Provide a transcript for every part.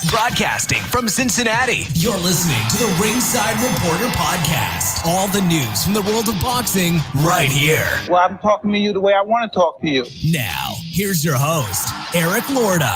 Broadcasting from Cincinnati, you're listening to the Ringside Reporter podcast. All the news from the world of boxing right here. Well, I'm talking to you the way I want to talk to you. Now, here's your host, Eric Lorda.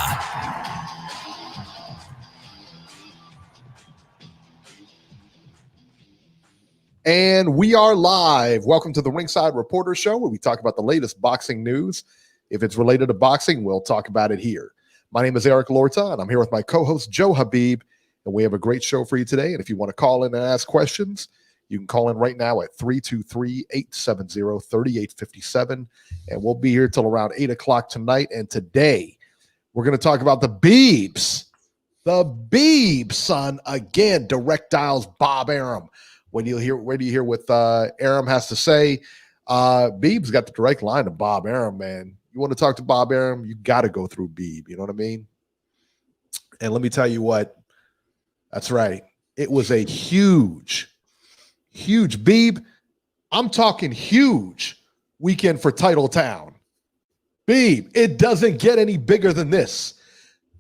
And we are live. Welcome to the Ringside Reporter Show, where we talk about the latest boxing news. If it's related to boxing, we'll talk about it here. My name is Eric Lorta, and I'm here with my co-host, Joe Habib, and we have a great show for you today. And if you want to call in and ask questions, you can call in right now at 323-870-3857, and we'll be here till around 8 o'clock tonight. And today, we're going to talk about the Beebs. The Beebs, son. Again, direct dials Bob Arum. Where do you hear what Arum has to say? Beeb's got the direct line to Bob Arum, man. You want to talk to Bob Arum, you got to go through Beeb. You know what I mean? And let me tell you what. That's right. It was a huge Beeb. I'm talking huge weekend for Titletown. Beeb, it doesn't get any bigger than this.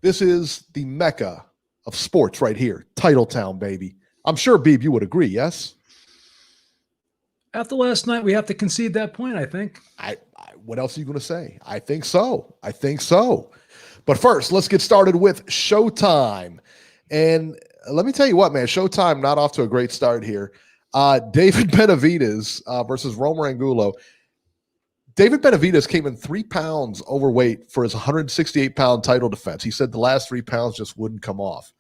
This is the mecca of sports right here. Titletown, baby. I'm sure, Beeb, you would agree, yes? After last night, we have to concede that point, I think. What else are you going to say? I think so. But first, let's get started with Showtime. And let me tell you what, man, Showtime not off to a great start here. David Benavidez versus Romer Angulo. David Benavidez came in 3 pounds overweight for his 168-pound title defense. He said the last 3 pounds just wouldn't come off.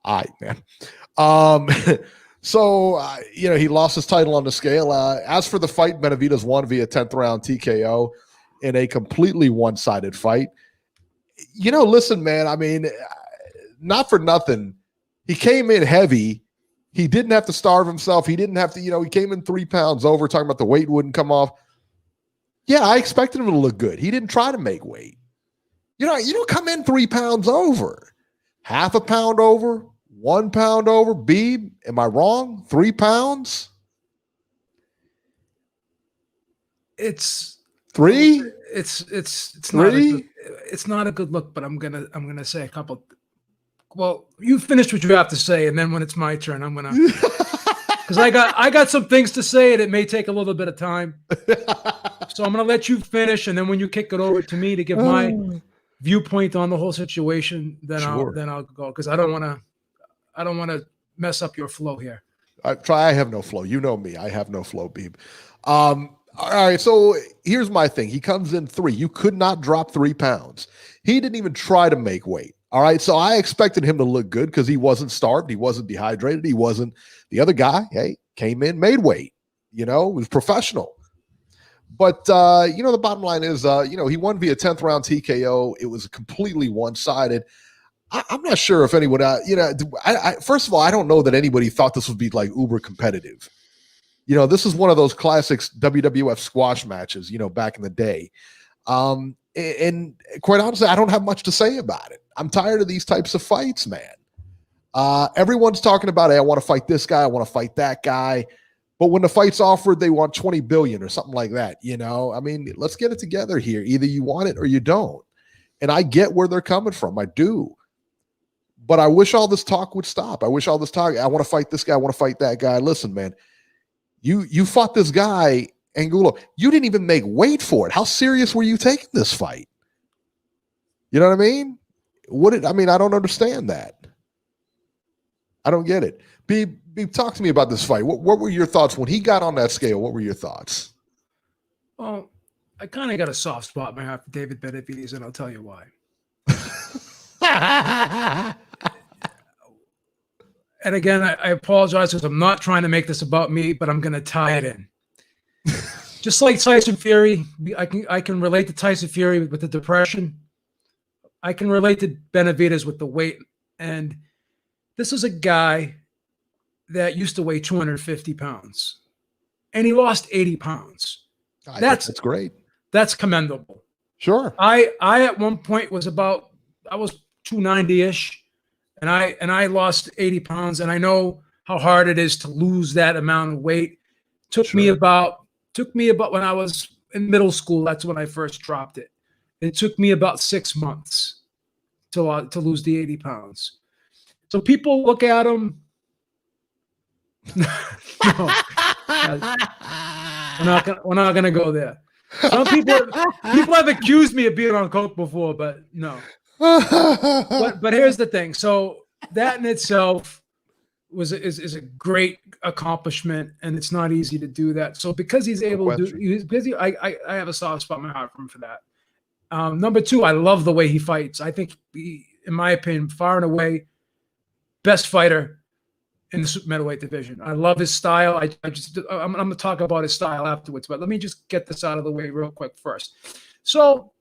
All right, man. So he lost his title on the scale. As for the fight, Benavidez won via 10th round TKO in a completely one-sided fight. Listen, man, I mean, not for nothing. He came in heavy. He didn't have to starve himself. He didn't have to, he came in 3 pounds over, talking about the weight wouldn't come off. Yeah, I expected him to look good. He didn't try to make weight. You don't come in 3 pounds over. Half a pound over. 1 pound over. Beeb, am I wrong? 3 pounds? It's 3? It's 3? It's not a good look, but I'm gonna say a couple. Well, you finish what you have to say, and then when it's my turn, I'm gonna because I got some things to say, and it may take a little bit of time. So I'm gonna let you finish, and then when you kick it over to me to give my viewpoint on the whole situation, then I'll go, because I don't want to mess up your flow here. I have no flow. You know me. I have no flow, Beeb. All right, so here's my thing. He comes in 3. You could not drop 3 pounds. He didn't even try to make weight. All right, so I expected him to look good because he wasn't starved. He wasn't dehydrated. He wasn't the other guy. Hey, came in, made weight. Was professional. But, the bottom line is, he won via 10th round TKO. It was completely one-sided. I'm not sure if anyone, first of all, I don't know that anybody thought this would be like uber competitive. This is one of those classic WWF squash matches, back in the day. And quite honestly, I don't have much to say about it. I'm tired of these types of fights, man. Everyone's talking about, hey, I want to fight this guy. I want to fight that guy. But when the fight's offered, they want 20 billion or something like that. I mean, let's get it together here. Either you want it or you don't. And I get where they're coming from. I do. But I wish all this talk would stop. I wish all this talk, I want to fight this guy, I want to fight that guy. Listen, man, you fought this guy, Angulo. You didn't even make weight for it. How serious were you taking this fight? You know what I mean? I don't understand that. I don't get it. Beeb, talk to me about this fight. What were your thoughts when he got on that scale? What were your thoughts? Well, I kind of got a soft spot in my heart for David Benavidez, and I'll tell you why. And again, I apologize because I'm not trying to make this about me, but I'm going to tie it in. Just like Tyson Fury, I can relate to Tyson Fury with the depression. I can relate to Benavidez with the weight. And this is a guy that used to weigh 250 pounds, and he lost 80 pounds. That's great. That's commendable. Sure. I at one point was 290-ish, and I lost 80 pounds, and I know how hard it is to lose that amount of weight. Took me about when I was in middle school. That's when I first dropped it. It took me about 6 months to lose the 80 pounds. So people look at him. No, we're not gonna go there. Some people have accused me of being on coke before, but no. But here's the thing. So that in itself is a great accomplishment, and it's not easy to do that. So because he's able to do, he's busy. I have a soft spot in my heart for him for that. Number two, I love the way he fights. I think he, in my opinion, far and away, best fighter in the super middleweight division. I love his style. I'm going to talk about his style afterwards, but let me just get this out of the way real quick first. So,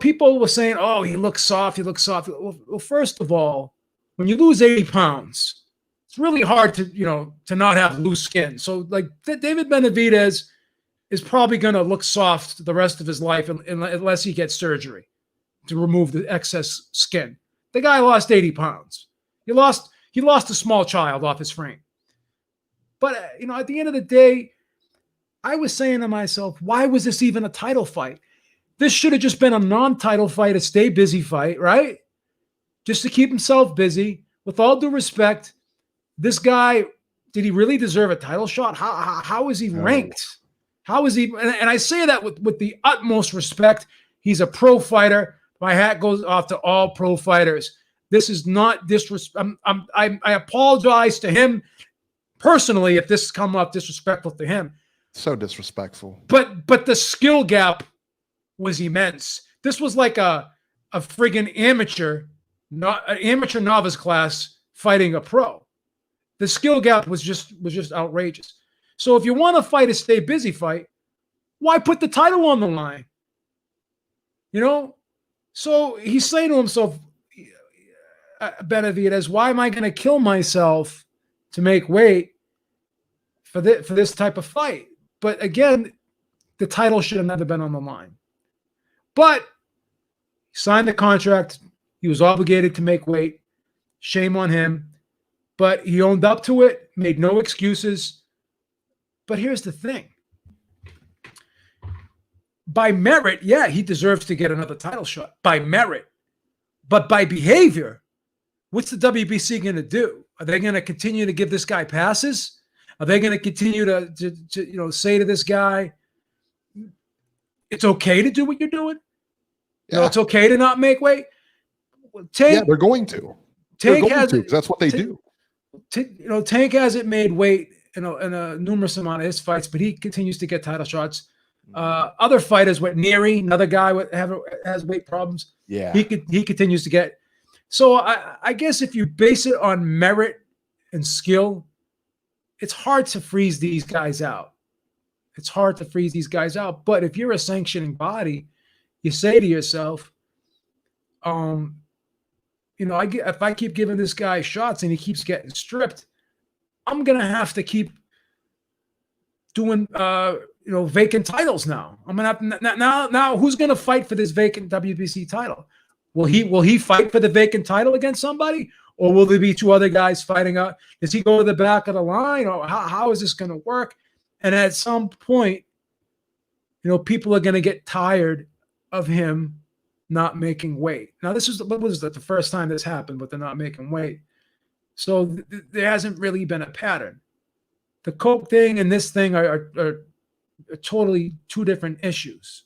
people were saying, oh, he looks soft. He looks soft. Well, first of all, when you lose 80 pounds, it's really hard to not have loose skin. So like David Benavidez is probably going to look soft the rest of his life unless he gets surgery to remove the excess skin. The guy lost 80 pounds. He lost a small child off his frame. But, at the end of the day, I was saying to myself, why was this even a title fight? This should have just been a non-title fight, a stay busy fight, right? Just to keep himself busy. With all due respect, this guy, did he really deserve a title shot? How is he ranked? How is he? And I say that with the utmost respect. He's a pro fighter. My hat goes off to all pro fighters. This is not disrespect. I apologize to him personally if this has come off disrespectful to him. So disrespectful. But the skill gap was immense. This was like a friggin' amateur novice class fighting a pro. The skill gap was just outrageous. So if you want to fight a stay busy fight, why put the title on the line? So he's saying to himself, Benavidez, why am I going to kill myself to make weight for this type of fight? But again, the title should have never been on the line. But he signed the contract. He was obligated to make weight. Shame on him. But he owned up to it, made no excuses. But here's the thing. By merit, yeah, he deserves to get another title shot. By merit. But by behavior, what's the WBC going to do? Are they going to continue to give this guy passes? Are they going to continue to say to this guy, it's okay to do what you're doing? Yeah. It's okay to not make weight? They're going to. That's what they do. Tank hasn't made weight in a numerous amount of his fights, but he continues to get title shots. Other fighters, Neary, another guy has weight problems. Yeah, he continues to get. So I guess if you base it on merit and skill, it's hard to freeze these guys out. But if you're a sanctioning body, you say to yourself, if I keep giving this guy shots and he keeps getting stripped, I'm gonna have to keep doing vacant titles now. I'm gonna have now who's gonna fight for this vacant WBC title? Will he fight for the vacant title against somebody, or will there be two other guys fighting out? Does he go to the back of the line, or how is this gonna work? And at some point, people are gonna get tired of him not making weight. Now, this was the first time this happened with the not making weight. So there hasn't really been a pattern. The coke thing and this thing are totally two different issues.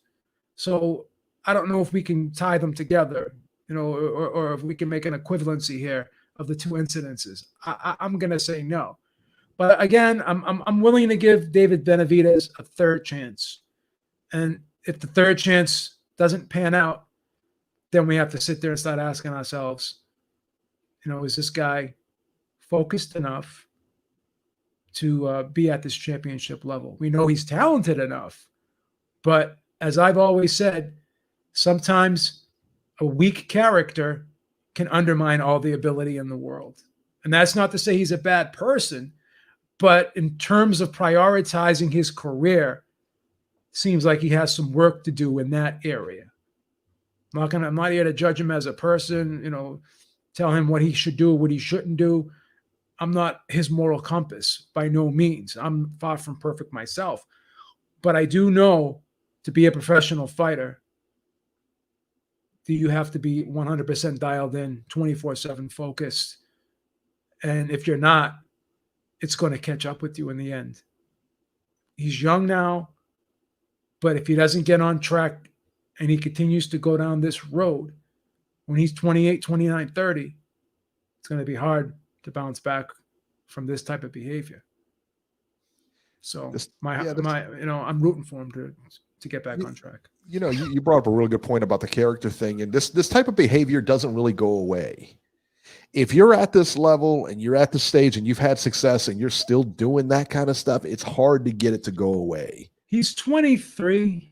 So I don't know if we can tie them together, or if we can make an equivalency here of the two incidences. I'm going to say no. But again, I'm willing to give David Benavidez a third chance. And if the third chance doesn't pan out, then we have to sit there and start asking ourselves, is this guy focused enough to be at this championship level? We know he's talented enough, but as I've always said, sometimes a weak character can undermine all the ability in the world. And that's not to say he's a bad person, but in terms of prioritizing his career, seems like he has some work to do in that area. I'm not here to judge him as a person, tell him what he should do, what he shouldn't do. I'm not his moral compass by no means. I'm far from perfect myself. But I do know to be a professional fighter, you have to be 100% dialed in, 24/7 focused. And if you're not, it's going to catch up with you in the end. He's young now, but if he doesn't get on track and he continues to go down this road, when he's 28, 29, 30, it's going to be hard to bounce back from this type of behavior. So I'm rooting for him to get back on track. You brought up a really good point about the character thing, and this type of behavior doesn't really go away. If you're at this level and you're at the stage and you've had success and you're still doing that kind of stuff, it's hard to get it to go away. He's 23.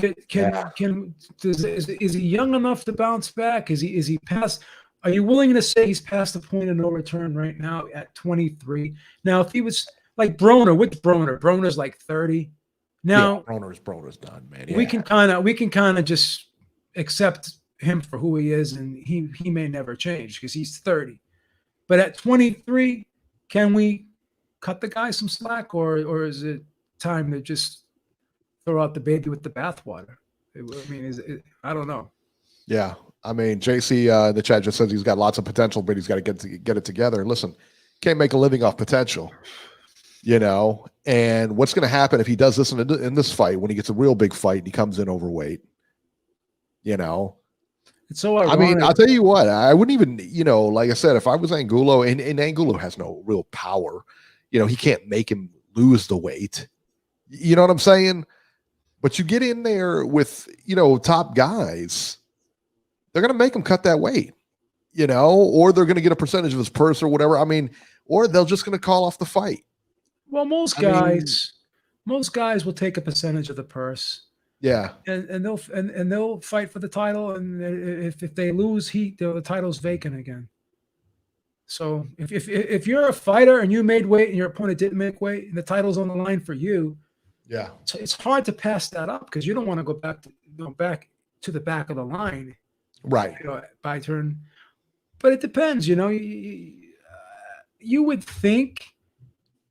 Is he young enough to bounce back? Is he past? Are you willing to say he's past the point of no return right now at 23? Now, if he was like Broner, Broner's like 30. Now, Broner's done, man. Yeah. We can kind of just accept him for who he is, and he may never change because he's 30. But at 23, can we cut the guy some slack, or is it time to just throw out the baby with the bathwater? I mean, I don't know. Yeah, I mean, JC in the chat just says he's got lots of potential, but he's got to get it together. And listen, can't make a living off potential, And what's going to happen if he does this in this fight when he gets a real big fight and he comes in overweight? It's so ironic. I mean, I'll tell you what, I wouldn't even, like I said, if I was Angulo, and Angulo has no real power, he can't make him lose the weight. You know what I'm saying? But you get in there with, top guys, they're going to make him cut that weight, or they're going to get a percentage of his purse or whatever. I mean, or they're just going to call off the fight. Well, most guys will take a percentage of the purse. Yeah, and they'll fight for the title, and if they lose, the title's vacant again. So if you're a fighter and you made weight and your opponent didn't make weight and the title's on the line for you, yeah, it's hard to pass that up because you don't want to go back to the back of the line, right? By turn, but it depends. You would think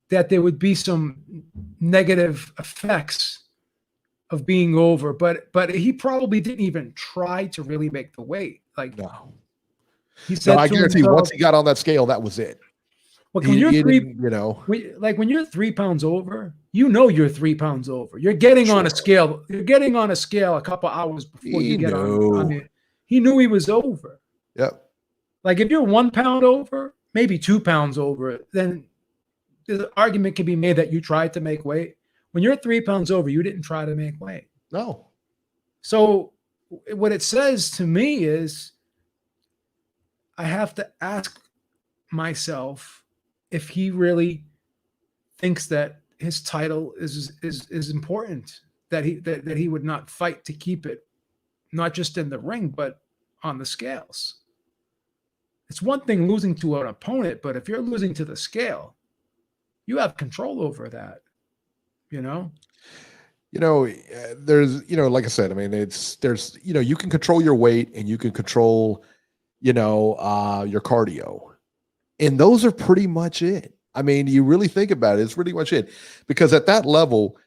that there would be some negative effects of being over, but he probably didn't even try to really make the weight. Like, no. He said, I guarantee once he got on that scale, that was it. Well, when you're when you're 3 pounds over, you're 3 pounds over. You're getting on a scale. You're getting on a scale a couple hours before you get on it. He knew he was over. Yep. Like if you're 1 pound over, maybe 2 pounds over, then the argument can be made that you tried to make weight. When you're 3 pounds over, you didn't try to make weight. No. So what it says to me is I have to ask myself if he really thinks that his title is important, that he would not fight to keep it, not just in the ring, but on the scales. It's one thing losing to an opponent, but if you're losing to the scale, you have control over that. There's, like I said, I mean, there's, you can control your weight and you can control, your cardio, and those are pretty much it. I mean, you really think about it, it's pretty much it, because at that level,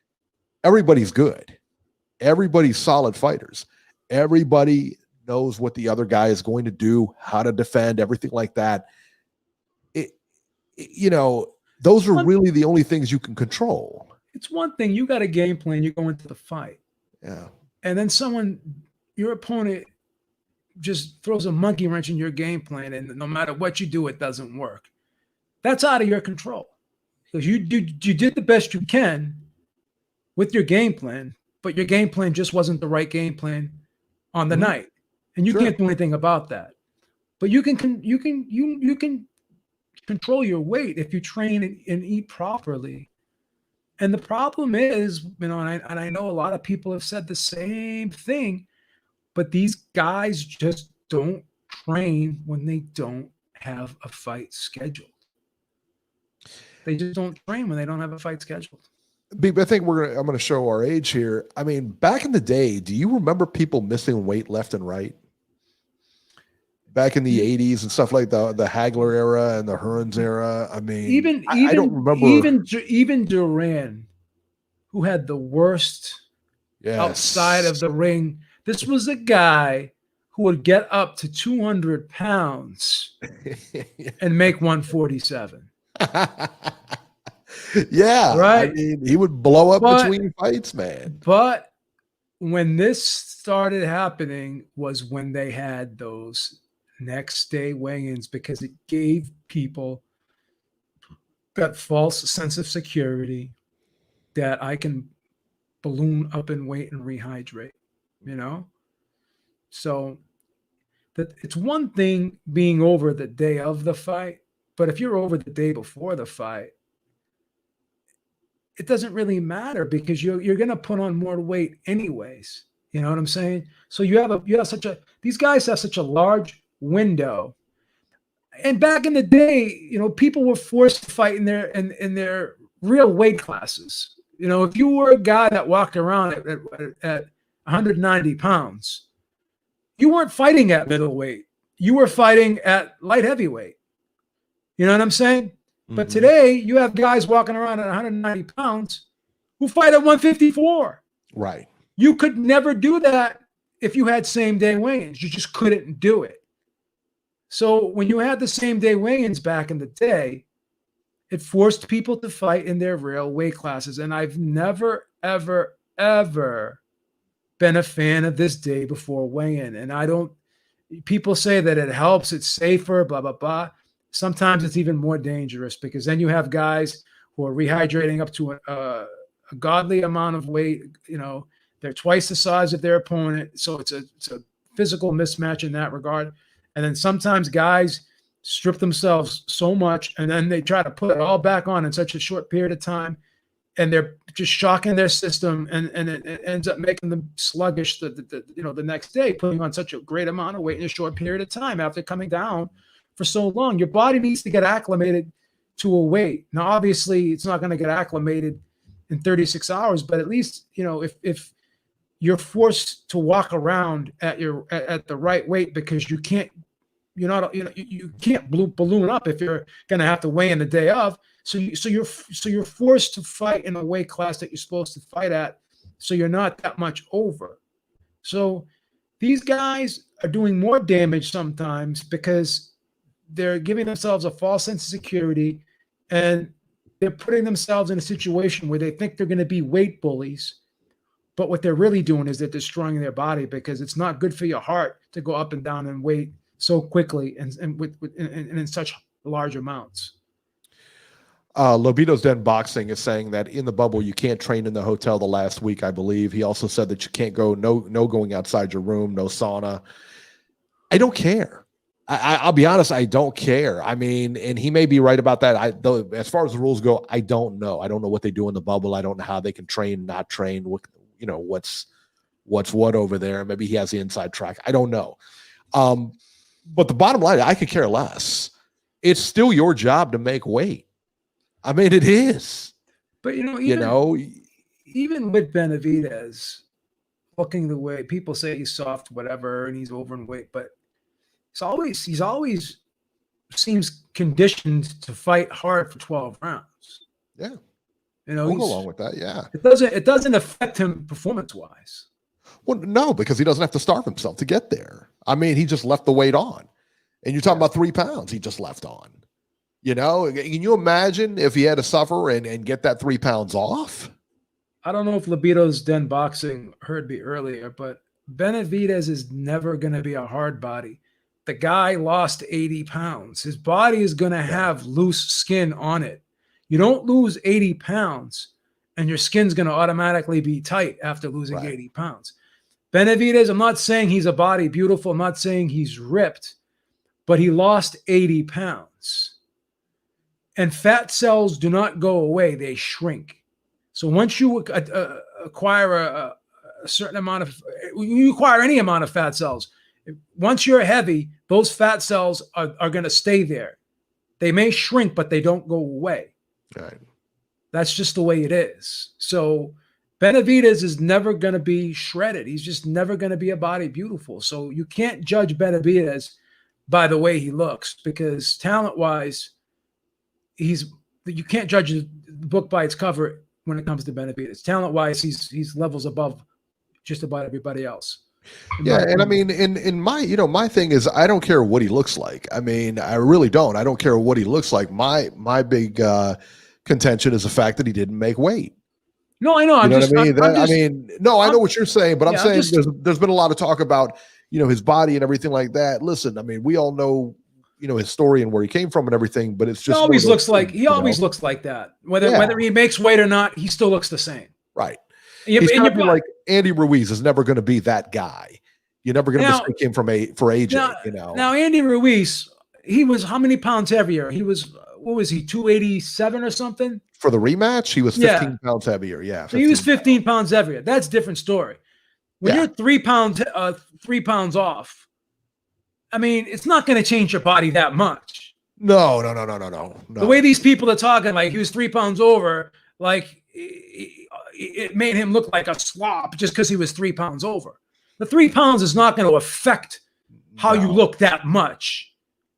everybody's good. Everybody's solid fighters. Everybody knows what the other guy is going to do, how to defend, everything like that. Those are really the only things you can control. It's one thing, you got a game plan, you go into the fight. Yeah. And then your opponent just throws a monkey wrench in your game plan, and no matter what you do, it doesn't work. That's out of your control. Because you did the best you can with your game plan, but your game plan just wasn't the right game plan on the night. And you can't do anything about that. But you can control your weight if you train and eat properly. And the problem is, and I know a lot of people have said the same thing, but these guys just don't train when they don't have a fight scheduled. They just don't train when they don't have a fight scheduled. Beeb, I think I'm going to show our age here. I mean, back in the day, do you remember people missing weight left and right? Back in the 80s and stuff like the Hagler era and the Hearns era. I mean, I don't remember. Even Duran, who had the worst outside of the ring, This was a guy who would get up to 200 pounds and make 147. Yeah, Right. I mean, he would blow up between fights, man. But when this started happening was when they had those next day weigh-ins, because it gave people that false sense of security that I can balloon up in weight and rehydrate, you know? So that it's one thing being over the day of the fight, but if you're over the day before the fight, it doesn't really matter because you're going to put on more weight anyways. You know what I'm saying? So you have these guys have such a large window. And back in the day, you know, people were forced to fight in their real weight classes. You know, if you were a guy that walked around at 190 pounds, you weren't fighting at middleweight. You were fighting at light heavyweight. You know what I'm saying? But today, you have guys walking around at 190 pounds who fight at 154. Right. You could never do that if you had same-day weigh-ins. You just couldn't do it. So when you had the same-day weigh-ins back in the day, it forced people to fight in their real weight classes. And I've never, ever, ever been a fan of this day before weigh-in. And people say that it helps, it's safer, blah, blah, blah. Sometimes it's even more dangerous because then you have guys who are rehydrating up to a godly amount of weight. You know, they're twice the size of their opponent. So it's a physical mismatch in that regard. And then sometimes guys strip themselves so much and then they try to put it all back on in such a short period of time. And they're just shocking their system and it ends up making them sluggish the next day, putting on such a great amount of weight in a short period of time after coming down for so long. Your body needs to get acclimated to a weight. Now, obviously, it's not going to get acclimated in 36 hours, but at least, you know, if you're forced to walk around at the right weight because you can't balloon up if you're going to have to weigh in the day of. So you're forced to fight in a weight class that you're supposed to fight at. So you're not that much over. So these guys are doing more damage sometimes because they're giving themselves a false sense of security and they're putting themselves in a situation where they think they're going to be weight bullies. But what they're really doing is they're destroying their body because it's not good for your heart to go up and down in weight so quickly and in such large amounts. Lobitos Den Boxing is saying that in the bubble, you can't train in the hotel the last week, I believe. He also said that you can't go, no going outside your room, no sauna. I don't care. I'll be honest, I don't care. I mean, and he may be right about that. As far as the rules go, I don't know. I don't know what they do in the bubble. I don't know how they can train, not train, what's what over there. Maybe he has the inside track. I don't know. But the bottom line, I could care less. It's still your job to make weight. I mean, it is. But, even with Benavidez looking the way people say he's soft, whatever, and he's over in weight, but he's always seems conditioned to fight hard for 12 rounds. Yeah. We'll go along with that. Yeah. It doesn't affect him performance-wise. Well, no, because he doesn't have to starve himself to get there. I mean, he just left the weight on. And you're talking about 3 pounds he just left on. Can you imagine if he had to suffer and get that 3 pounds off? I don't know if Libido's Den Boxing heard me earlier, but Benavidez is never going to be a hard body. The guy lost 80 pounds. His body is going to have loose skin on it. You don't lose 80 pounds and your skin's going to automatically be tight after losing 80 pounds. Benavidez, I'm not saying he's a body beautiful. I'm not saying he's ripped, but he lost 80 pounds. And fat cells do not go away. They shrink. So once you acquire a certain amount of, you acquire any amount of fat cells, once you're heavy, those fat cells are going to stay there. They may shrink, but they don't go away. Right. That's just the way it is. So Benavidez is never going to be shredded. He's just never going to be a body beautiful. So you can't judge Benavidez by the way he looks because talent-wise, you can't judge the book by its cover when it comes to Benavidez. Talent-wise, he's levels above just about everybody else. Yeah, and I mean, in my my thing is I don't care what he looks like. I mean, I really don't. I don't care what he looks like. My big contention is the fact that he didn't make weight. No, I know. You I'm know just. what I mean? I mean, no, I know what you're saying, but I'm yeah, saying there's been a lot of talk about his body and everything like that. Listen, I mean, we all know his story and where he came from and everything, but it's He just always looks like that. Whether he makes weight or not, he still looks the same. Right. Yeah, He's going to be like Andy Ruiz is never going to be that guy. You're never going to mistake him for AJ. Now Andy Ruiz, he was how many pounds heavier? He was what was he 287 or something? For the rematch, he was 15 pounds heavier. Yeah, so he was 15 pounds heavier. That's a different story. When you're 3 pounds off, I mean, it's not going to change your body that much. No. The way these people are talking, like he was 3 pounds over, like it made him look like a slob just because he was 3 pounds over. The 3 pounds is not going to affect how you look that much.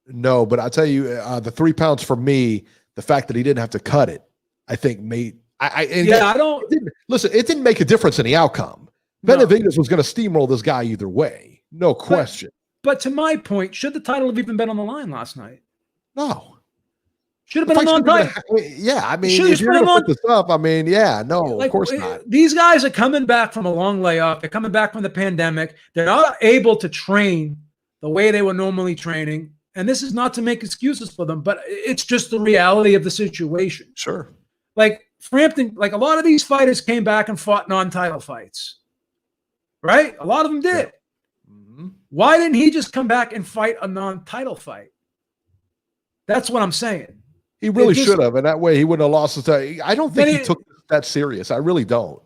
No, but I'll tell you, the 3 pounds for me, the fact that he didn't have to cut it, I think made. Listen, it didn't make a difference in the outcome. Benavidez was going to steamroll this guy either way, no question. But to my point, should the title have even been on the line last night? No. Should have been a non-title. I mean, if you're going to put this up, I mean, of course not. These guys are coming back from a long layoff. They're coming back from the pandemic. They're not able to train the way they were normally training. And this is not to make excuses for them, but it's just the reality of the situation. Sure. Like Frampton, like a lot of these fighters came back and fought non-title fights, right? A lot of them did. Yeah. Mm-hmm. Why didn't he just come back and fight a non-title fight? That's what I'm saying. He really should have, and that way he wouldn't have lost his title. I don't think he took that serious. I really don't.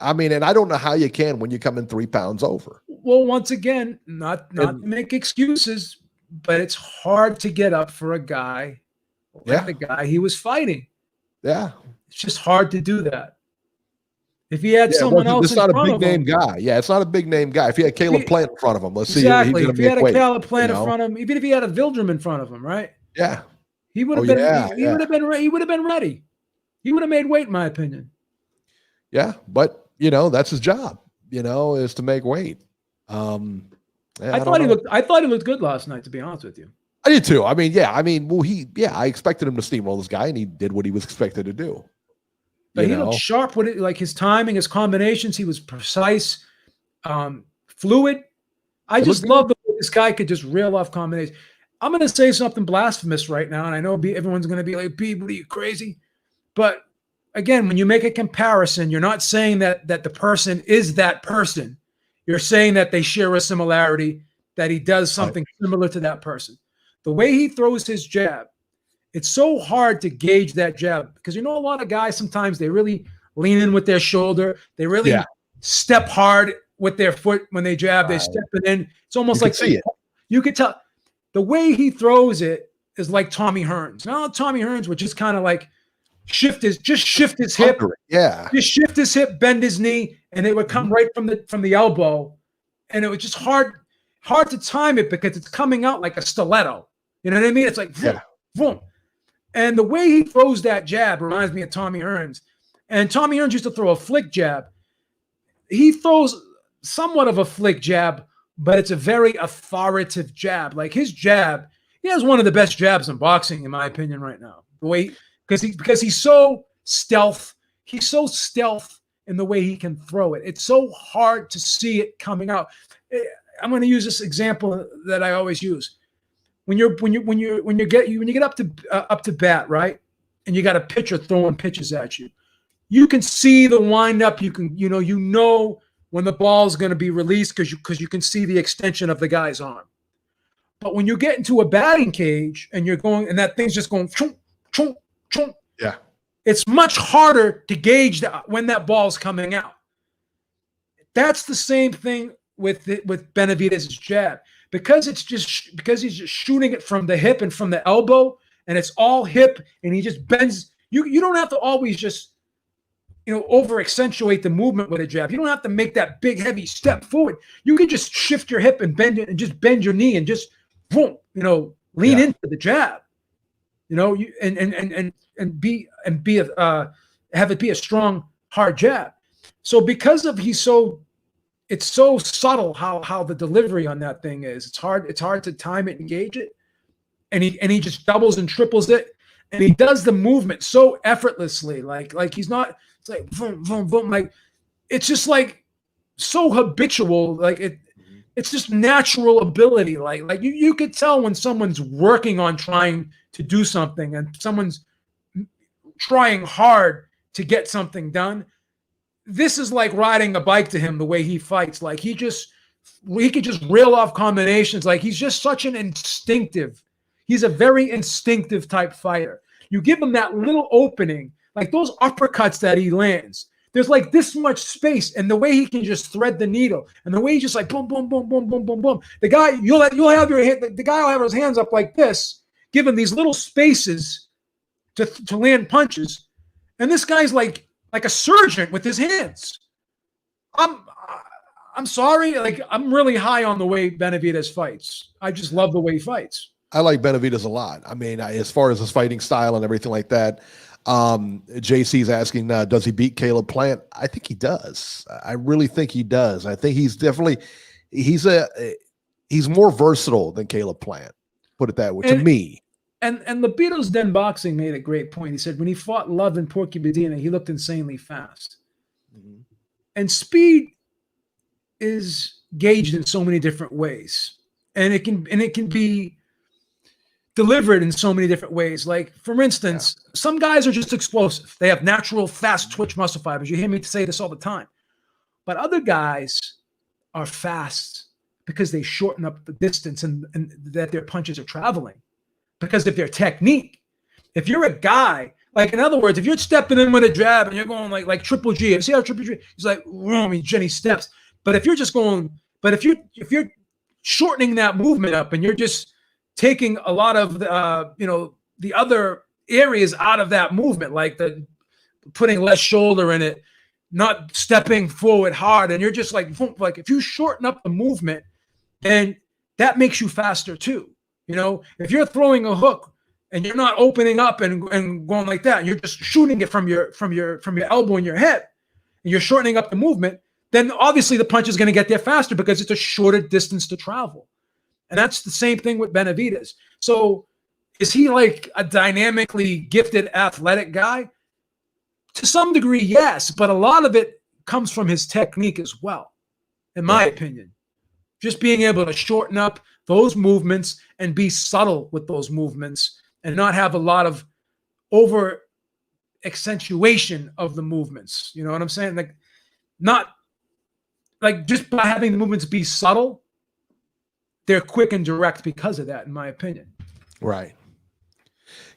I mean, and I don't know how you can when you come in 3 pounds over. Well, once again, not to make excuses, but it's hard to get up for a guy like the guy he was fighting. Yeah. It's just hard to do that. If he had someone else in front of him. It's not a big name guy. Yeah, it's not a big name guy. If he had Caleb Plant in front of him, let's see. Exactly. If he had a Caleb Plant in front of him, even if he had a Vildrum in front of him, right? Yeah. He would have been. He would have been. He would have been ready. He would have made weight, in my opinion. Yeah, but that's his job. Is to make weight. I thought he looked good last night. To be honest with you, I did too. I mean, I expected him to steamroll this guy, and he did what he was expected to do. But he looked sharp with it, like his timing, his combinations. He was precise, fluid. I just love the way this guy could just reel off combinations. I'm going to say something blasphemous right now, and I know everyone's going to be like, Beeb, what are you, crazy? But again, when you make a comparison, you're not saying that the person is that person. You're saying that they share a similarity, that he does something similar to that person. The way he throws his jab, it's so hard to gauge that jab because a lot of guys sometimes they really lean in with their shoulder. They really step hard with their foot when they jab. They step it in. It's almost like you could tell. The way he throws it is like Tommy Hearns. Now Tommy Hearns would just kind of like shift his hip. Yeah. Just shift his hip, bend his knee, and it would come right from the elbow. And it was just hard to time it because it's coming out like a stiletto. You know what I mean? It's like vroom, vroom. And the way he throws that jab reminds me of Tommy Hearns. And Tommy Hearns used to throw a flick jab. He throws somewhat of a flick jab, but it's a very authoritative jab. Like his jab, he has one of the best jabs in boxing, in my opinion, right now. The way because he's so stealth. He's so stealth in the way he can throw it. It's so hard to see it coming out. I'm going to use this example that I always use. When you get up to bat, right, and you got a pitcher throwing pitches at you, you can see the windup. You can when the ball is going to be released because you can see the extension of the guy's arm. But when you get into a batting cage and you're going and that thing's just going chunk, chunk, chunk, it's much harder to gauge when that ball's coming out. That's the same thing with Benavidez's jab. Because he's just shooting it from the hip and from the elbow, and it's all hip, and he just bends. You don't have to always just over accentuate the movement with a jab. You don't have to make that big heavy step forward. You can just shift your hip and bend it, and just bend your knee and just boom, lean into the jab. Have it be a strong, hard jab. So because he's so it's so subtle how the delivery on that thing is. It's hard to time it and gauge it. And he just doubles and triples it. And he does the movement so effortlessly. Like he's not, it's like boom, boom, boom. Like it's just like so habitual. Like it's just natural ability. Like you could tell when someone's working on trying to do something and someone's trying hard to get something done. This is like riding a bike to him, the way he fights. Like he could just reel off combinations. Like he's just such an he's a very instinctive type fighter. You give him that little opening, like those uppercuts that he lands. There's like this much space, and the way he can just thread the needle, and the way he just like boom, boom, boom, boom, boom, boom, boom. The guy, you'll have your hand, the guy will have his hands up like this, give him these little spaces to land punches, and this guy's like a surgeon with his hands. I'm sorry, like I'm really high on the way Benavidez fights. I just love the way he fights. I like Benavidez a lot. I mean, as far as his fighting style and everything like that. JC's asking, does he beat Caleb Plant? I think he does. I really think he does. I think he's more versatile than Caleb Plant. Put it that way, to me. And Libido's Den Boxing made a great point. He said when he fought Love and Porky Medina, he looked insanely fast. Mm-hmm. And speed is gauged in so many different ways. And it can be delivered in so many different ways. Like, for instance, some guys are just explosive. They have natural, fast twitch muscle fibers. You hear me say this all the time. But other guys are fast because they shorten up the distance and that their punches are traveling because of their technique. If you're a guy, like, in other words, if you're stepping in with a jab and you're going like Triple G, see how Triple G, he's like, I mean, Jenny steps. But if you're just going, if you're shortening that movement up and you're just taking a lot of the other areas out of that movement, like the putting less shoulder in it, not stepping forward hard, and you're just like if you shorten up the movement, then that makes you faster too. You know, if you're throwing a hook and you're not opening up and going like that, and you're just shooting it from your elbow and your head, and you're shortening up the movement, then obviously the punch is going to get there faster because it's a shorter distance to travel. And that's the same thing with Benavidez. So is he like a dynamically gifted athletic guy? To some degree, yes, but a lot of it comes from his technique as well, in my opinion. Just being able to shorten up those movements and be subtle with those movements and not have a lot of over accentuation of the movements. You know what I'm saying? Like, not like just by having the movements be subtle, they're quick and direct because of that, in my opinion. Right.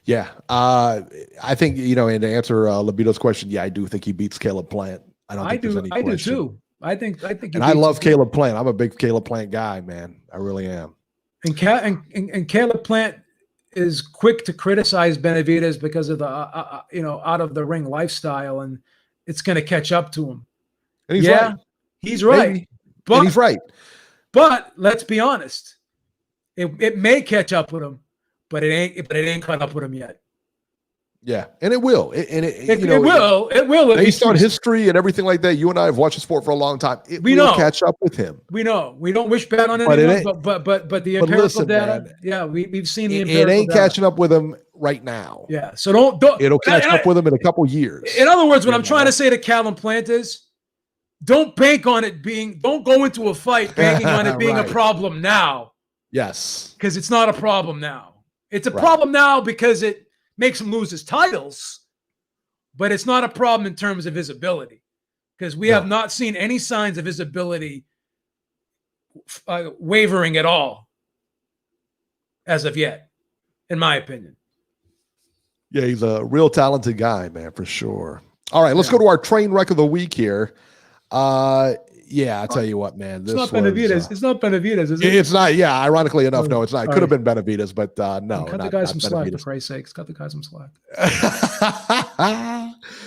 Yeah. I think, and to answer Libido's question, I do think he beats Caleb Plant. I do too. I think and I love Caleb Plant. I'm a big Caleb Plant guy, man. I really am. And Caleb Plant is quick to criticize Benavidez because of the out of the ring lifestyle, and it's going to catch up to him. And he's right. He's right. Maybe. But he's right. But let's be honest, it may catch up with him, but it ain't caught up with him yet. Yeah, and it will. It will. Based on history and everything like that, you and I have watched the sport for a long time. We will catch up with him. We know. We don't wish bad on anyone, but the empirical data. Man, yeah, we've seen the empirical data. It ain't data. Catching up with him right now. Yeah, so don't. It'll catch up with him in a couple years. In other words, what I'm trying to say to Caleb Plant is, don't bank on it being. Don't go into a fight banking on it being a problem now. Yes, because it's not a problem now. It's a problem now because it makes him lose his titles, but it's not a problem in terms of his ability, because we have not seen any signs of his ability wavering at all as of yet, in my opinion. Yeah, he's a real talented guy, man, for sure. All right, let's go to our train wreck of the week here. I'll tell you what, man. It's not Benavidez. It's not Benavidez, is it? It's not. Yeah, ironically enough, no, it's not. It could have been Benavidez, but no. Cut the guy some slack, for Christ's sakes. Cut the guy some slack.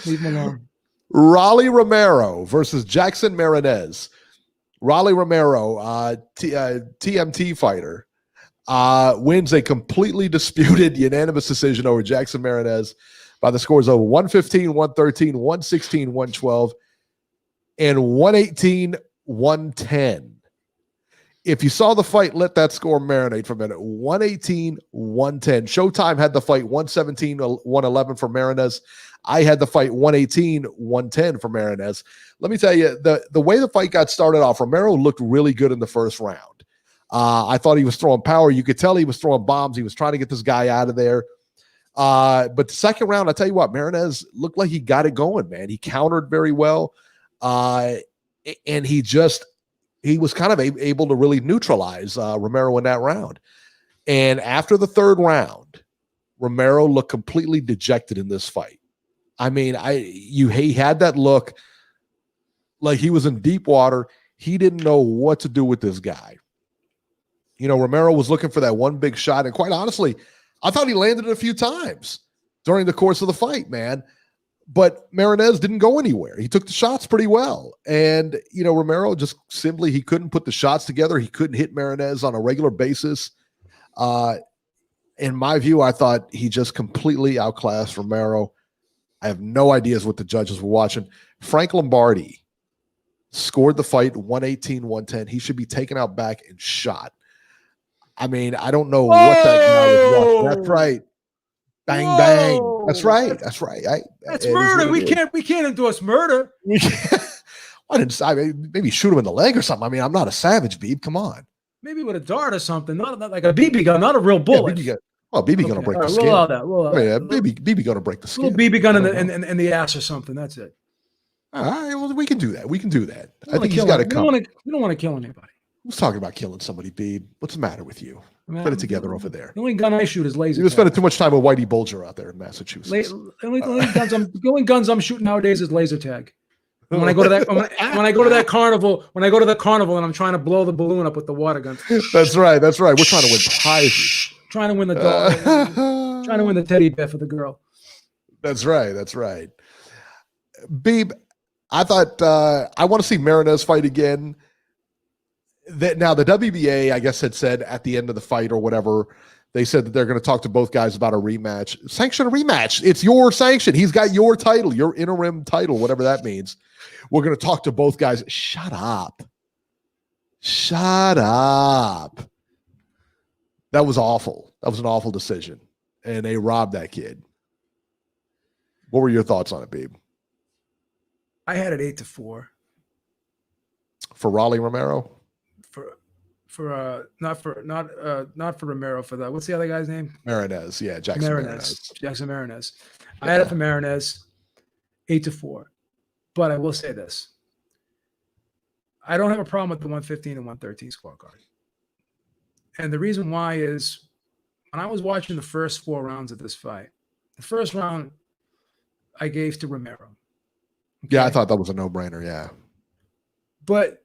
Leave him alone. Rolly Romero versus Jackson Marinez. Rolly Romero, TMT fighter, wins a completely disputed unanimous decision over Jackson Marinez by the scores of 115, 113, 116, 112. And 118-114 110. If you saw the fight, let that score marinate for a minute. 118, 110. Showtime had the fight 117, 111 for Marinez. I had the fight 118, 110 for Marinez. Let me tell you, the way the fight got started off, Romero looked really good in the first round. I thought he was throwing power. You could tell he was throwing bombs. He was trying to get this guy out of there. But the second round, I tell you what, Marinez looked like he got it going, man. He countered very well. And he was kind of able to really neutralize Romero in that round. And after the third round, Romero looked completely dejected in this fight. I mean, he had that look like he was in deep water. He didn't know what to do with this guy. You know, Romero was looking for that one big shot. And quite honestly, I thought he landed it a few times during the course of the fight, man. But Marinez didn't go anywhere. He took the shots pretty well. And, you know, Romero just simply, he couldn't put the shots together. He couldn't hit Marinez on a regular basis. In my view, I thought he just completely outclassed Romero. I have no ideas what the judges were watching. Frank Lombardi scored the fight 118, 110. He should be taken out back and shot. I mean, I don't know what that guy was watching. That's right. Bang, bang. That's right. That's right. That's murder. We can't endorse murder. I mean, maybe shoot him in the leg or something. I mean, I'm not a savage, Beeb. Come on. Maybe with a dart or something. Not like a BB gun, not a real bullet. Yeah, BB gun to break the skin. We'll allow that. BB gun to break the skin. Little BB gun in the ass or something. That's it. All right. Well, we can do that. I think he's got to come. We don't want to kill anybody. Who's talking about killing somebody, Beeb? What's the matter with you? Put it together over there. The only gun I shoot is laser. You're spending too much time with Whitey Bulger out there in Massachusetts. The only guns I'm shooting nowadays is laser tag. And when I go to that carnival, and I'm trying to blow the balloon up with the water gun. That's right. We're trying to win prizes. Trying to win the dog. Trying to win the teddy bear for the girl. That's right. Beeb, I thought I want to see Marinez fight again. Now the WBA, I guess, had said at the end of the fight or whatever, they said that they're going to talk to both guys about a rematch. Sanction a rematch. It's your sanction. He's got your title, your interim title, whatever that means. We're going to talk to both guys. Shut up. That was awful. That was an awful decision. And they robbed that kid. What were your thoughts on it, Beeb? I had it 8-4. For Raleigh Romero? Not for Romero, for that. What's the other guy's name? Marinez. Yeah, Jackson Marinez. Jackson Marinez. Yeah. I had it for Marinez 8-4. But I will say this. I don't have a problem with the 115 and 113 scorecard. And the reason why is when I was watching the first 4 rounds of this fight, the first round I gave to Romero. Okay? Yeah, I thought that was a no-brainer, yeah. But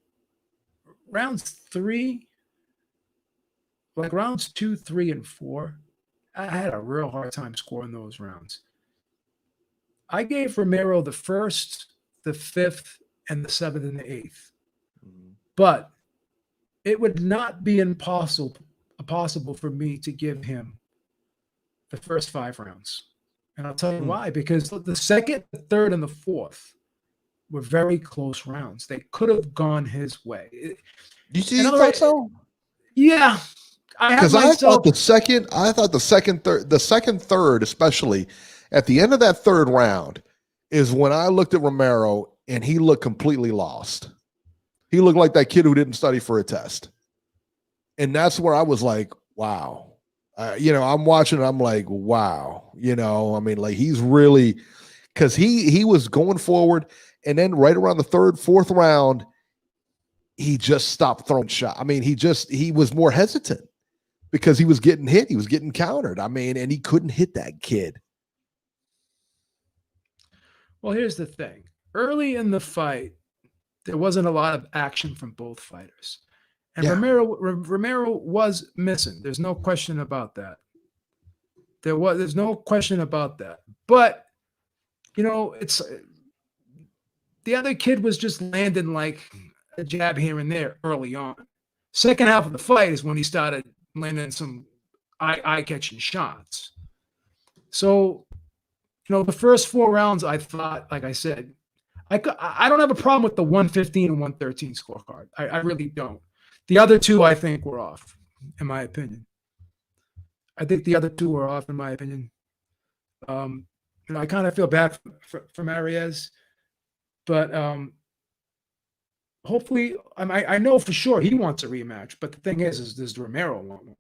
rounds 2, 3, and 4, I had a real hard time scoring those rounds. I gave Romero the 1st, the 5th, and the 7th and the 8th. But it would not be possible for me to give him the first 5 rounds. And I'll tell you why. Because the 2nd, the 3rd, and the 4th were very close rounds. They could have gone his way. You thought so? Yeah. Because I thought the second, third, especially at the end of that 3rd round, is when I looked at Romero and he looked completely lost. He looked like that kid who didn't study for a test. And that's where I was like, wow. I'm watching, I'm like, wow. I mean, like he's really, because he was going forward, and then right around the 3rd, 4th round, he just stopped throwing shots. I mean, he was more hesitant because he was getting hit. He was getting countered. I mean, and he couldn't hit that kid. Well, here's the thing. Early in the fight, there wasn't a lot of action from both fighters. And yeah. Romero was missing. There's no question about that. There's no question about that. But, it's the other kid was just landing like a jab here and there early on. Second half of the fight is when he started landing some eye-catching shots. So, the first 4 rounds, I thought, like I said, I don't have a problem with the 115 and 113 scorecard. I really don't. The other two, I think, were off, in my opinion. I think the other two were off, in my opinion. I kind of feel bad for Mariez, but hopefully, I know for sure he wants a rematch. But the thing is does Romero want one?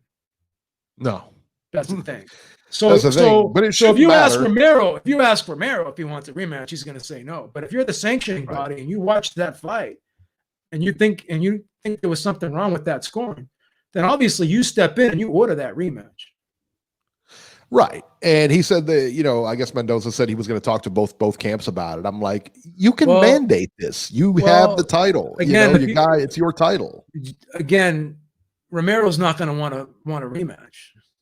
No. That's the thing. So, That's the thing. But it so if shouldn't you matter. ask Romero if he wants a rematch, he's going to say no. But if you're the sanctioning body and you watch that fight, and you think there was something wrong with that scoring, then obviously you step in and you order that rematch. Right. And he said that, I guess Mendoza said he was going to talk to both camps about it. I'm like, you can mandate this. You have the title. Again, it's your title. Again, Romero's not going to want a rematch.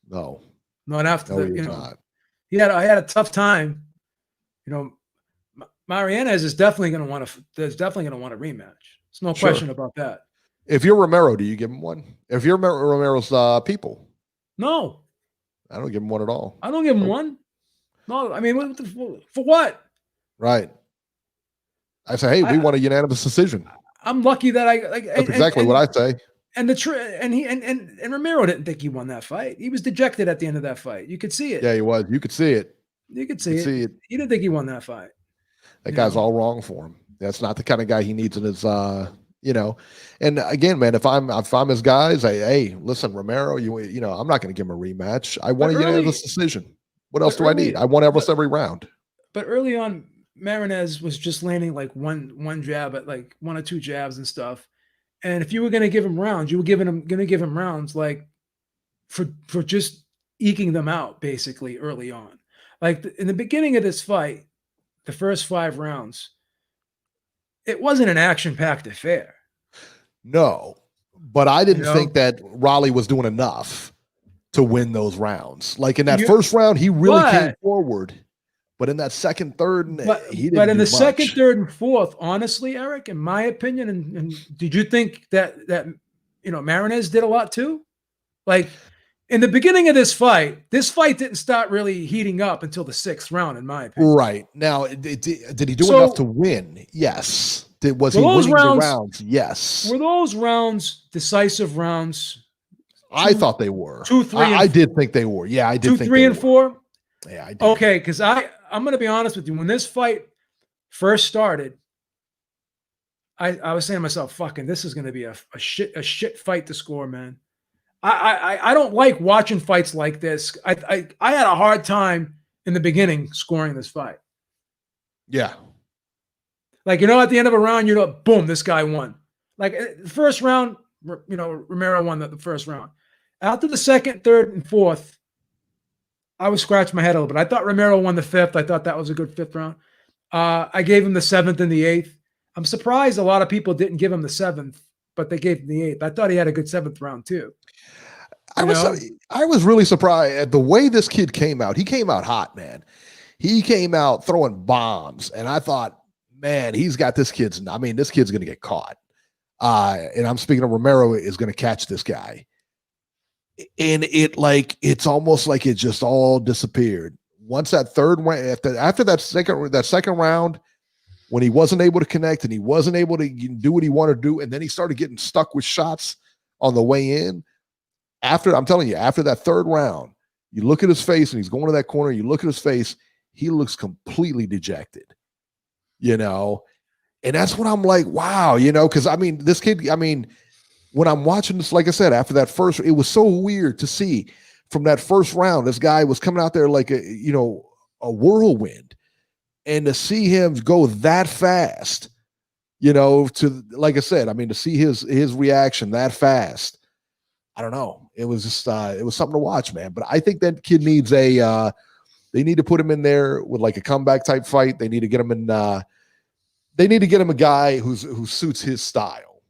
No. Not after he's not. I had a tough time. Marianez is definitely going to want a rematch. There's no question about that. If you're Romero, do you give him one? If you're Romero's people? No. I don't give him one at all. I don't give him one. No, I mean, for what? Right. I say, hey, we want a unanimous decision. I'm lucky that That's exactly what I say. And and Romero didn't think he won that fight. He was dejected at the end of that fight. You could see it. Yeah, he was. You could see it. You could see it. He didn't think he won that fight. That guy's all wrong for him. That's not the kind of guy he needs in his And again, man, if I'm his guys, hey, listen, Romero, I'm not going to give him a rematch. I want a unanimous decision. What else do I need? I want almost every round. But early on, Marinez was just landing like one jab at like one or two jabs and stuff. And if you were going to give him rounds, you were going to give him rounds like for just eking them out basically early on. Like in the beginning of this fight, the first 5 rounds, it wasn't an action-packed affair. No, but I didn't think that Raleigh was doing enough to win those rounds. Like in that first round, he really came forward. But in that second, third, he didn't. But in the much. second, third, and fourth, honestly, Eric, in my opinion, and did you think that Marinez did a lot too? Like in the beginning of this fight didn't start really heating up until the 6th round, in my opinion. Right. Now, did he do enough to win? Yes. Was he winning the rounds? Yes. Were those rounds decisive rounds? I thought they were. 2, 3, I did think they were. Yeah, I did 2, think 3, and 4? Yeah, I did. Okay, because I'm going to be honest with you. When this fight first started, I was saying to myself, fucking, this is going to be a shit fight to score, man. I don't like watching fights like this. I had a hard time in the beginning scoring this fight. Yeah. Like, at the end of a round, boom, this guy won. Like the first round, Romero won the first round. After the second, third, and fourth, I was scratching my head a little bit. I thought Romero won the 5th. I thought that was a good 5th round. I gave him the 7th and the 8th. I'm surprised a lot of people didn't give him the 7th, but they gave him the 8th. I thought he had a good 7th round too. I was really surprised at the way this kid came out. He came out hot, man. He came out throwing bombs, and I thought, man, he's got this kid's going to get caught. And I'm speaking of Romero is going to catch this guy. And it's almost like it just all disappeared. Once that third round, after that second round, when he wasn't able to connect and he wasn't able to do what he wanted to do, and then he started getting stuck with shots on the way in. I'm telling you, after that third round, you look at his face and he's going to that corner. You look at his face, he looks completely dejected, and that's when I'm like, wow, because this kid, when I'm watching this, like I said, after that first, it was so weird to see from that first round, this guy was coming out there like a whirlwind, and to see him go that fast, to, like I said, to see his reaction that fast, I don't know. It was just, it was something to watch, man. But I think that kid needs they need to put him in there with like a comeback type fight. They need to get him in, they need to get him a guy who suits his style.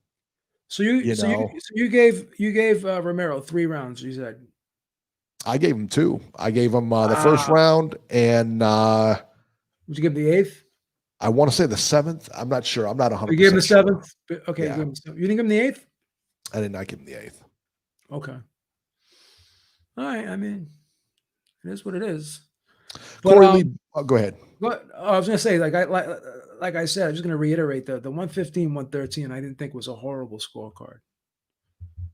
So you gave Romero 3 rounds. You said. I gave him 2. I gave him the first round, and would you give him the 8th? I want to say the 7th. I'm not sure. I'm not 100%. You gave him the 7th. Sure. Okay, yeah. You didn't give him the 8th. I did not give him the 8th. Okay. All right. It is what it is. Corey Lee, go ahead. But I was going to say, like I said, I'm just going to reiterate the 115, 113. I didn't think was a horrible scorecard,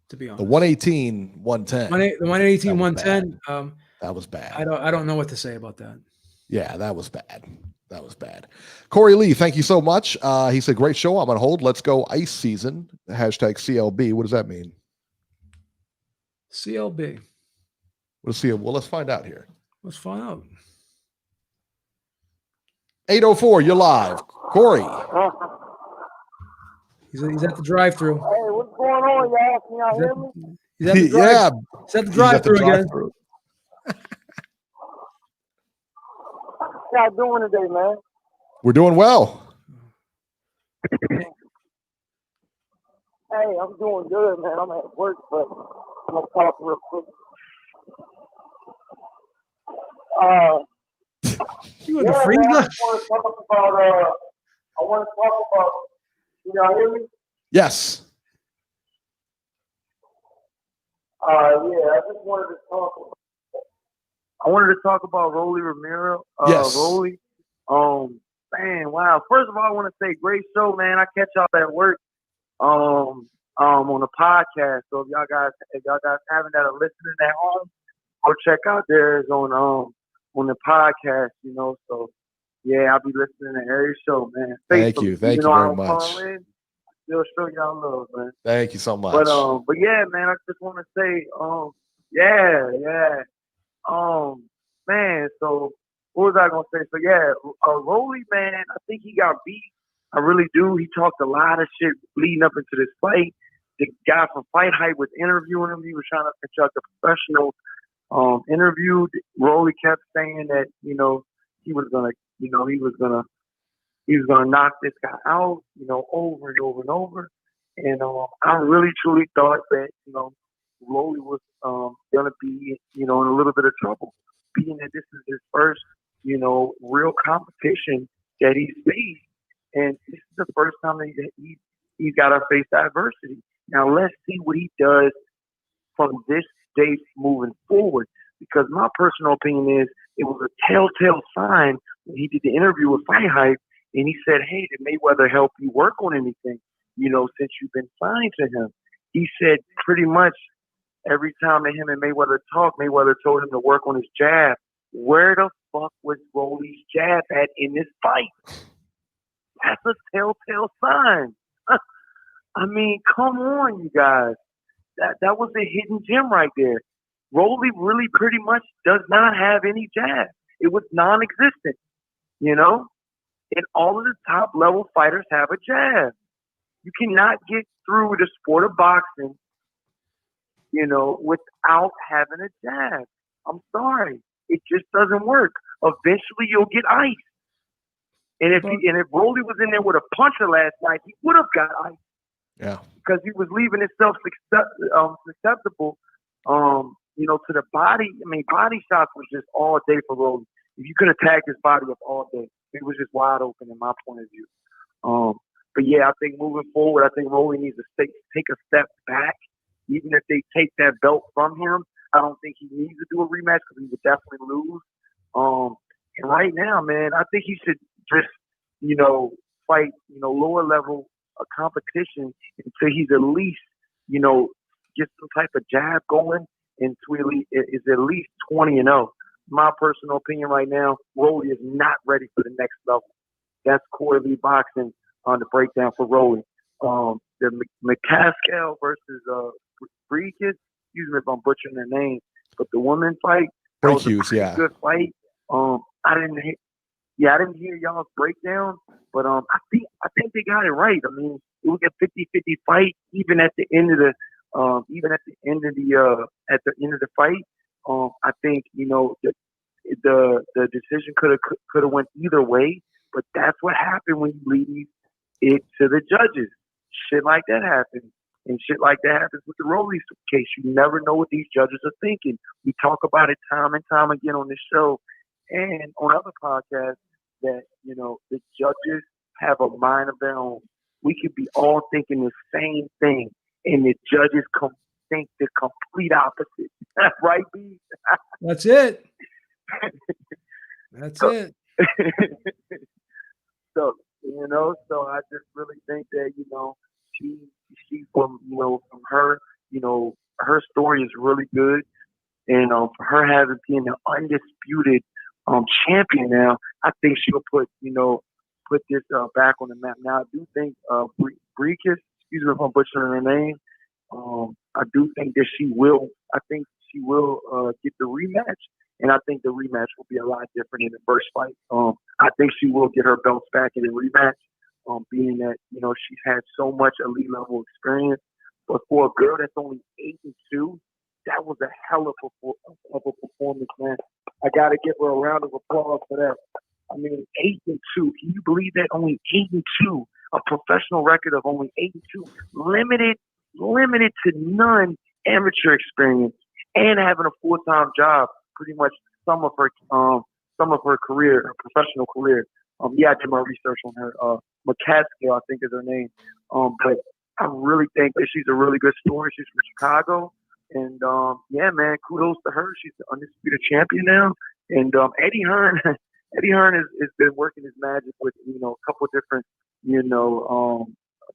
to be honest. The 118, 110. The 118, that 110. That was bad. I don't know what to say about that. Yeah, that was bad. That was bad. Corey Lee, thank you so much. He said, great show. I'm on hold. Let's go ice season. Hashtag CLB. What does that mean? CLB. What is CLB? Well, let's find out here. Let's find out. 804, you're live. Corey. He's at the drive-thru. Hey, what's going on, y'all? Can y'all hear me? He's at the drive. He's at the drive-thru again. How y'all doing today, man? We're doing well. Hey, I'm doing good, man. I'm at work, but I'm gonna talk real quick. You in the freezer? Man, I want to talk about. Can y'all hear me? Yes. Yeah, I just wanted to talk. I wanted to talk about Rolly Romero. Yes. Rolly. Man, wow. First of all, I want to say great show, man. I catch y'all at work. On the podcast. So if y'all guys haven't that are listening at home, go check out theirs on the podcast, you know. So yeah, I'll be listening to every show, man. Thank you very much. Still show y'all love, man. Thank you so much. But yeah, man, I just want to say, man. So what was I gonna say? So yeah, Rolly, man, I think he got beat. I really do. He talked a lot of shit leading up into this fight. The guy from Fight Hype was interviewing him. He was trying to conduct a professional interview. Rolly kept saying that, you know, he was gonna knock this guy out, you know, over and over and over. And I really truly thought that, you know, Rolly was gonna be, you know, in a little bit of trouble, being that this is his first, you know, real competition that he's faced. And this is the first time that he's got to face adversity. Now, let's see what he does from this date moving forward. Because my personal opinion is it was a telltale sign when he did the interview with Fight Hype, and he said, hey, did Mayweather help you work on anything, you know, since you've been signed to him? He said pretty much every time that him and Mayweather talked, Mayweather told him to work on his jab. Where the fuck was Rolly's jab at in this fight? That's a telltale sign. I mean, come on, you guys. That was a hidden gem right there. Rolly really pretty much does not have any jab. It was non-existent, you know? And all of the top-level fighters have a jab. You cannot get through the sport of boxing, you know, without having a jab. I'm sorry. It just doesn't work. Eventually, you'll get ice. And if Rolly was in there with a puncher last night, he would have got ice. Yeah. Because he was leaving himself susceptible, you know, to the body. I mean, body shots was just all day for Rolly. If you could attack his body up all day, it was just wide open in my point of view. But yeah, I think moving forward, I think Rolly needs to take a step back. Even if they take that belt from him, I don't think he needs to do a rematch because he would definitely lose. And right now, man, I think he should just, you know, fight, you know, lower level competition until he's at least, you know, get some type of jab going and really is at least 20-0. My personal opinion right now, Rolly is not ready for the next level. That's Corey Lee boxing on the breakdown for Rolly. The McCaskill versus Breed Kids, excuse me if I'm butchering their name, but the women fight, that was a pretty good fight. I didn't hear y'all's breakdown, but I think they got it right. I mean, it was a 50-50 fight, even at the end of the fight. I think, you know, the decision could have went either way, but that's what happened when you leave it to the judges. Shit like that happens. And shit like that happens with the Rolly case. You never know what these judges are thinking. We talk about it time and time again on this show and on other podcasts that, you know, the judges have a mind of their own. We could be all thinking the same thing, and the judges think the complete opposite. Right, B? That's it. That's So, it. so so I just really think that she from her her story is really good, and for her having been an undisputed champion now, I think she'll put this back on the map. Now I do think Breekis, excuse me if I'm butchering her name, I do think that she will. I think she will get the rematch, and I think the rematch will be a lot different in the first fight. I think she will get her belts back in the rematch, being that she's had so much elite level experience. But for a girl that's only 8-2, that was a hell of a performance, man. I got to give her a round of applause for that. I mean, 8-2. Can you believe that? Only 8-2. A professional record of only 8-2. Limited to none amateur experience, and having a full-time job pretty much some of her career, her professional career. Yeah, I did my research on her. McCaskill, I think is her name. But I really think that she's a really good story. She's from Chicago. And yeah, man, kudos to her. She's the undisputed champion now. And Eddie Hearn has been working his magic with a couple of different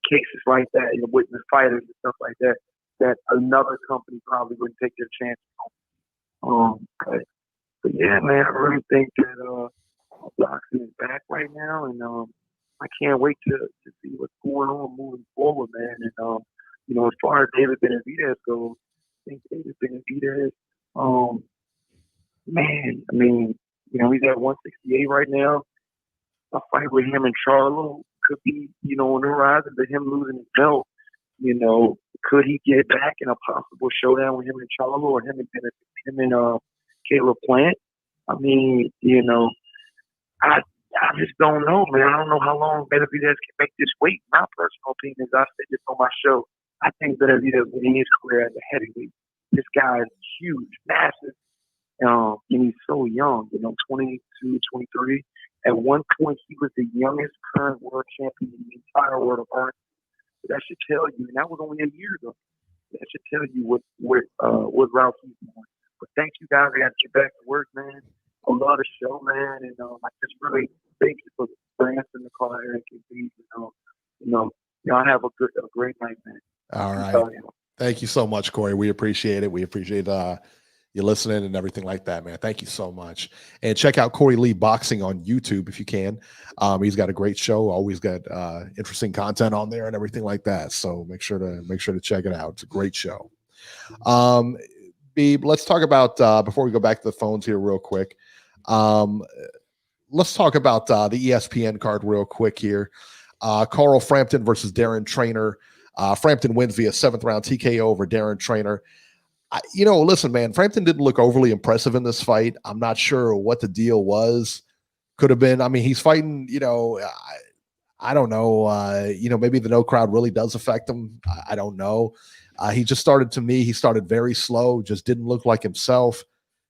cases like that, witness fighters and stuff like that. That another company probably wouldn't take their chance on. But yeah, man, I really think that boxing is back right now, and I can't wait to see what's going on moving forward, man. And as far as David Benavidez goes, I think David Benavidez, man, I mean, he's at 168 right now. A fight with him and Charlo could be, on the horizon, but him losing his belt, could he get back in a possible showdown with him and Charlo, or him and Caleb Plant? I mean, I just don't know, man. I don't know how long Benavidez can make this weight. My personal opinion is, I said this on my show, I think Benavidez in his career as a heavyweight. This guy is huge, massive, and he's so young, 22, 23. At one point, he was the youngest current world champion in the entire world of boxing. So that should tell you, and that was only a year ago. That should tell you what route he's on. But thank you guys. I got to get back to work, man. I love the show, man, and I just really thank you for answering the call, Eric and Beeb. Y'all have a great night, man. All right. Thank you so much, Corey. We appreciate it. We appreciate you listening and everything like that, man. Thank you so much. And check out Corey Lee Boxing on YouTube if you can. He's got a great show. Always got interesting content on there and everything like that. So make sure to check it out. It's a great show. Beeb, let's talk about before we go back to the phones here real quick. Let's talk about the ESPN card real quick here. Carl Frampton versus Darren Trainer. Frampton wins via 7th round TKO over Darren Trainer. Listen, man, Frampton didn't look overly impressive in this fight. I'm not sure what the deal was. Could have been. I mean, he's fighting, I don't know. Maybe the no crowd really does affect him. I don't know. He started very slow, just didn't look like himself.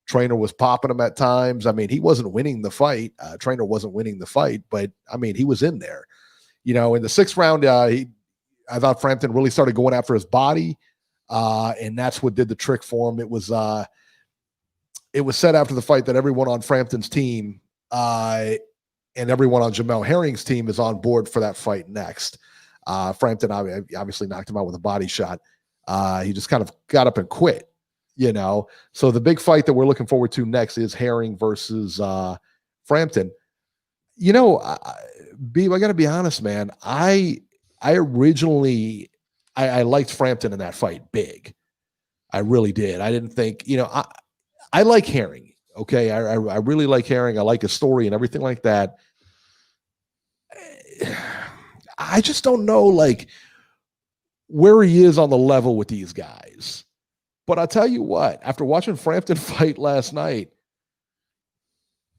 Trainer was popping him at times. I mean, he wasn't winning the fight. Trainer wasn't winning the fight, but I mean, he was in there. In the 6th round, I thought Frampton really started going after his body. And that's what did the trick for him. It was said after the fight that everyone on Frampton's team and everyone on Jamel Herring's team is on board for that fight next. Frampton obviously knocked him out with a body shot. He just kind of got up and quit, So the big fight that we're looking forward to next is Herring versus Frampton. Beeb, I got to be honest, man. I originally I liked Frampton in that fight big. I really did. I didn't think, I like Herring. Okay. I really like Herring. I like his story and everything like that. I just don't know where he is on the level with these guys. But I'll tell you what, after watching Frampton fight last night,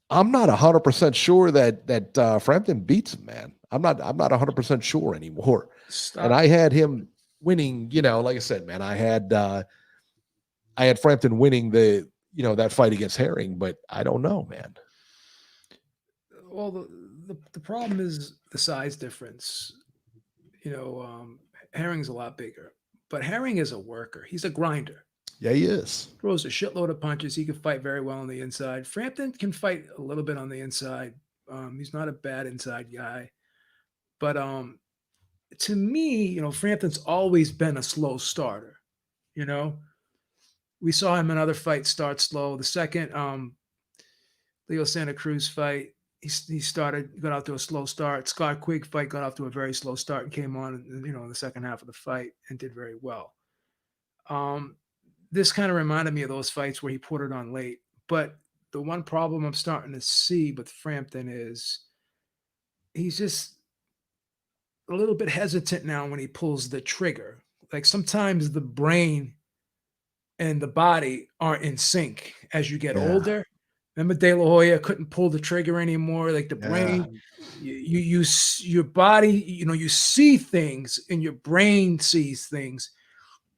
I'm not 100% sure that Frampton beats him, man. I'm not 100% sure anymore. Stop. And I had him winning, like I said, man, I had Frampton winning that fight against Herring, but I don't know, man. Well, the problem is the size difference. Herring's a lot bigger, but Herring is a worker. He's a grinder. Yeah, he is. Throws a shitload of punches. He can fight very well on the inside. Frampton can fight a little bit on the inside. He's not a bad inside guy. But to me, Frampton's always been a slow starter. We saw him in other fights start slow. The second Leo Santa Cruz fight, he got off to a slow start. Scott Quigg fight got off to a very slow start and came on, in the second half of the fight and did very well. This kind of reminded me of those fights where he put it on late. But the one problem I'm starting to see with Frampton is he's just a little bit hesitant now when he pulls the trigger. Like sometimes the brain and the body aren't in sync as you get older. Remember De La Hoya couldn't pull the trigger anymore. Like the brain, your body, you see things and your brain sees things,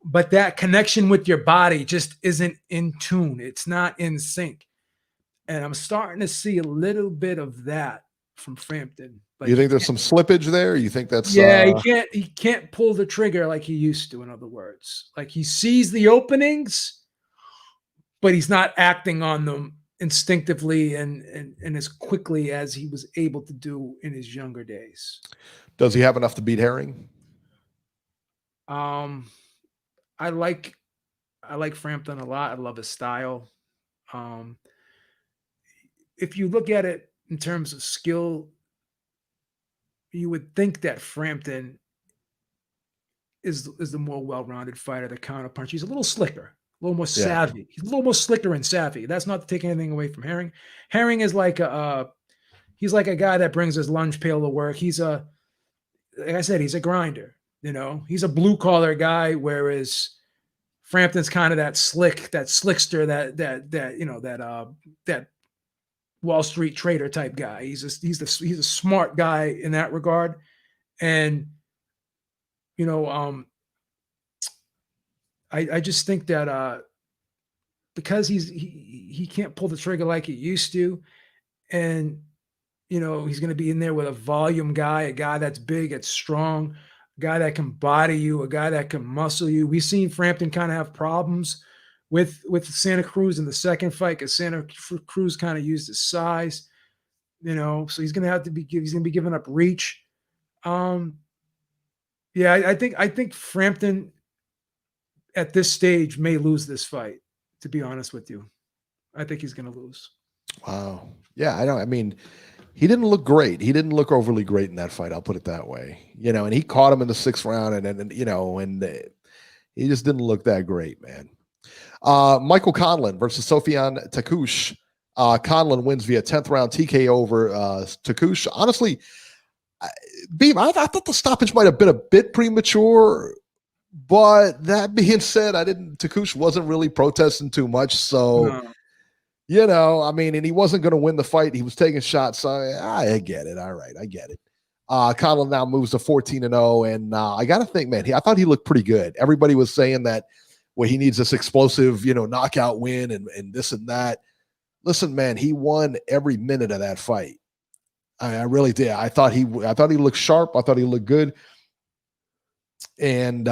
but that connection with your body just isn't in tune. It's not in sync. And I'm starting to see a little bit of that from Frampton. You think there's some slippage there? You think that's he can't pull the trigger like he used to, in other words. Like he sees the openings, but he's not acting on them instinctively and as quickly as he was able to do in his younger days. Does he have enough to beat Herring? I like Frampton a lot. I love his style. If you look at it in terms of skill, you would think that Frampton is the more well-rounded fighter, the counterpunch. He's a little slicker, a little more savvy. He's a little more slicker and savvy. That's not to take anything away from Herring. Herring is like he's like a guy that brings his lunch pail to work. Like I said, he's a grinder. He's a blue-collar guy, whereas Frampton's kind of that slickster, that Wall Street trader type guy. He's a smart guy in that regard. And, I just think that because he can't pull the trigger like he used to. And, he's going to be in there with a volume guy, a guy that's big, that's strong, a guy that can body you, a guy that can muscle you. We've seen Frampton kind of have problems with Santa Cruz in the second fight because Santa Cruz kind of used his size, so he's going to be giving up reach. I think Frampton at this stage may lose this fight, to be honest with you. I think he's going to lose. Wow. Yeah, I know. I mean, he didn't look great. He didn't look overly great in that fight. I'll put it that way. And he caught him in the 6th round and he just didn't look that great, man. Michael Conlon versus Sofian Takouche. Conlon wins via 10th round TKO over Takouche. Honestly, Beeb, I thought the stoppage might have been a bit premature, but that being said, Takouche wasn't really protesting too much. So, and he wasn't going to win the fight. He was taking shots. So I get it. All right. I get it. Conlon now moves to 14-0. And I got to think, man, I thought he looked pretty good. Everybody was saying that, he needs this explosive, knockout win and this and that. Listen, man, he won every minute of that fight. I really did. I thought he looked sharp. I thought he looked good. And,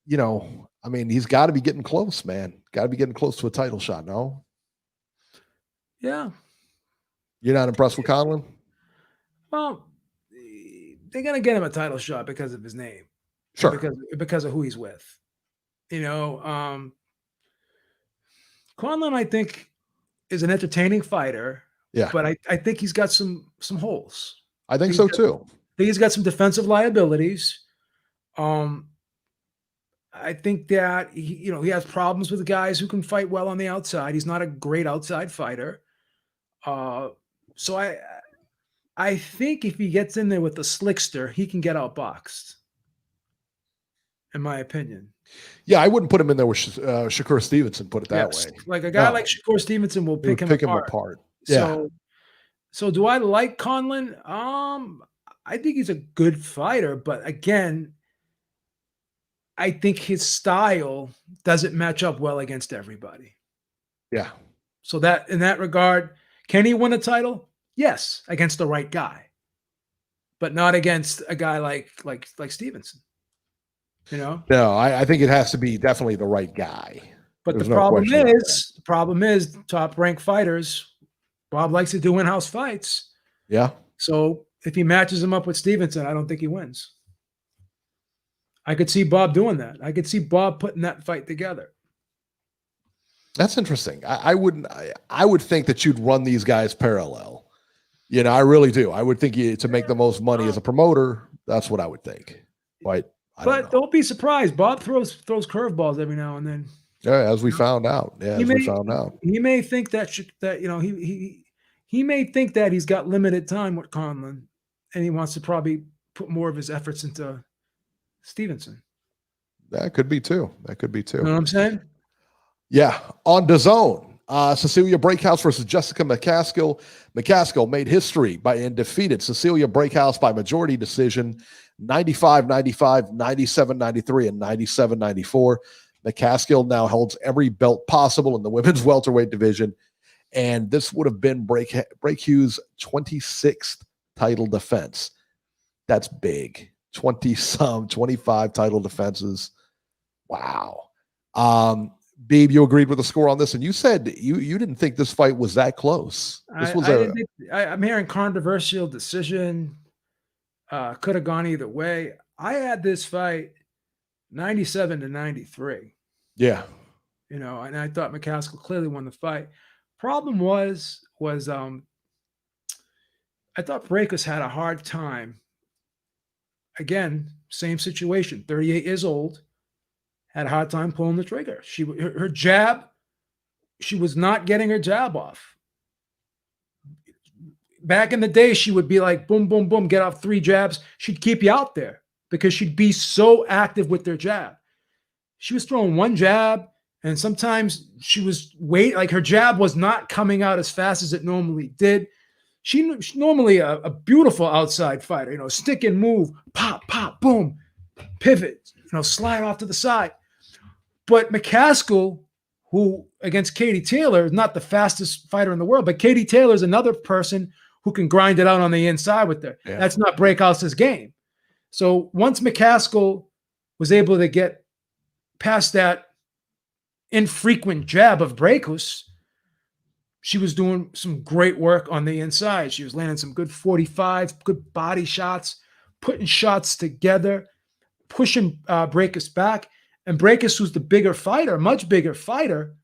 he's got to be getting close, man. Got to be getting close to a title shot, no? Yeah. You're not impressed with Conlon? Well, they're going to get him a title shot because of his name. Sure. Because of who he's with. Conlon, I think, is an entertaining fighter. Yeah. But I think he's got some holes. I think so too. I think he's got some defensive liabilities. I think that he has problems with guys who can fight well on the outside. He's not a great outside fighter. So I think if he gets in there with the slickster, he can get outboxed. In my opinion. Yeah, I wouldn't put him in there with Shakur Stevenson, put it that way. Like a guy like Shakur Stevenson will pick him apart. Yeah. So do I like Conlon? I think he's a good fighter, but again, I think his style doesn't match up well against everybody. Yeah. So that in that regard, can he win a title? Yes, against the right guy, but not against a guy like Stevenson. No, I think it has to be definitely the right guy. But There's the no question about the problem is top ranked fighters. Bob likes to do in-house fights. Yeah. So if he matches him up with Stevenson, I don't think he wins. I could see Bob doing that. I could see Bob putting that fight together. That's interesting. I would think that you'd run these guys parallel. I really do. I would think to make the most money as a promoter, that's what I would think. But don't be surprised. Bob throws curveballs every now and then. Yeah, as we found out. He may think he may think that he's got limited time with Conlon, and he wants to probably put more of his efforts into Stevenson. That could be too. You know what I'm saying? Yeah. On DAZN, Cecilia Breakhouse versus Jessica McCaskill. McCaskill made history and defeated Cecilia Breakhouse by majority decision, 95-95, 97-93, and 97-94. McCaskill now holds every belt possible in the women's welterweight division, and this would have been Breakhew's 26th title defense. That's big. 25 title defenses. Wow. Beeb, you agreed with the score on this, and you said you didn't think this fight was that close. I'm hearing controversial decision. Could have gone either way. I had this fight 97-93. Yeah. And I thought McCaskill clearly won the fight. Problem was I thought Breakus had a hard time. Again, same situation, 38 years old, had a hard time pulling the trigger. Her jab, she was not getting her jab off. Back in the day, she would be like, boom, boom, boom, get off 3 jabs. She'd keep you out there because she'd be so active with their jab. She was throwing 1 jab, and sometimes she was her jab was not coming out as fast as it normally did. She's normally a beautiful outside fighter, stick and move, pop, pop, boom, pivot, slide off to the side. But McCaskill, who against Katie Taylor is not the fastest fighter in the world, but Katie Taylor is another person who can grind it out on the inside with her. Yeah. That's not Breakhouse's game. So once McCaskill was able to get past that infrequent jab of Breakus, she was doing some great work on the inside. She was landing some good 45s, good body shots, putting shots together, pushing Breakus back. And Breakus, who's the bigger fighter, much bigger fighter,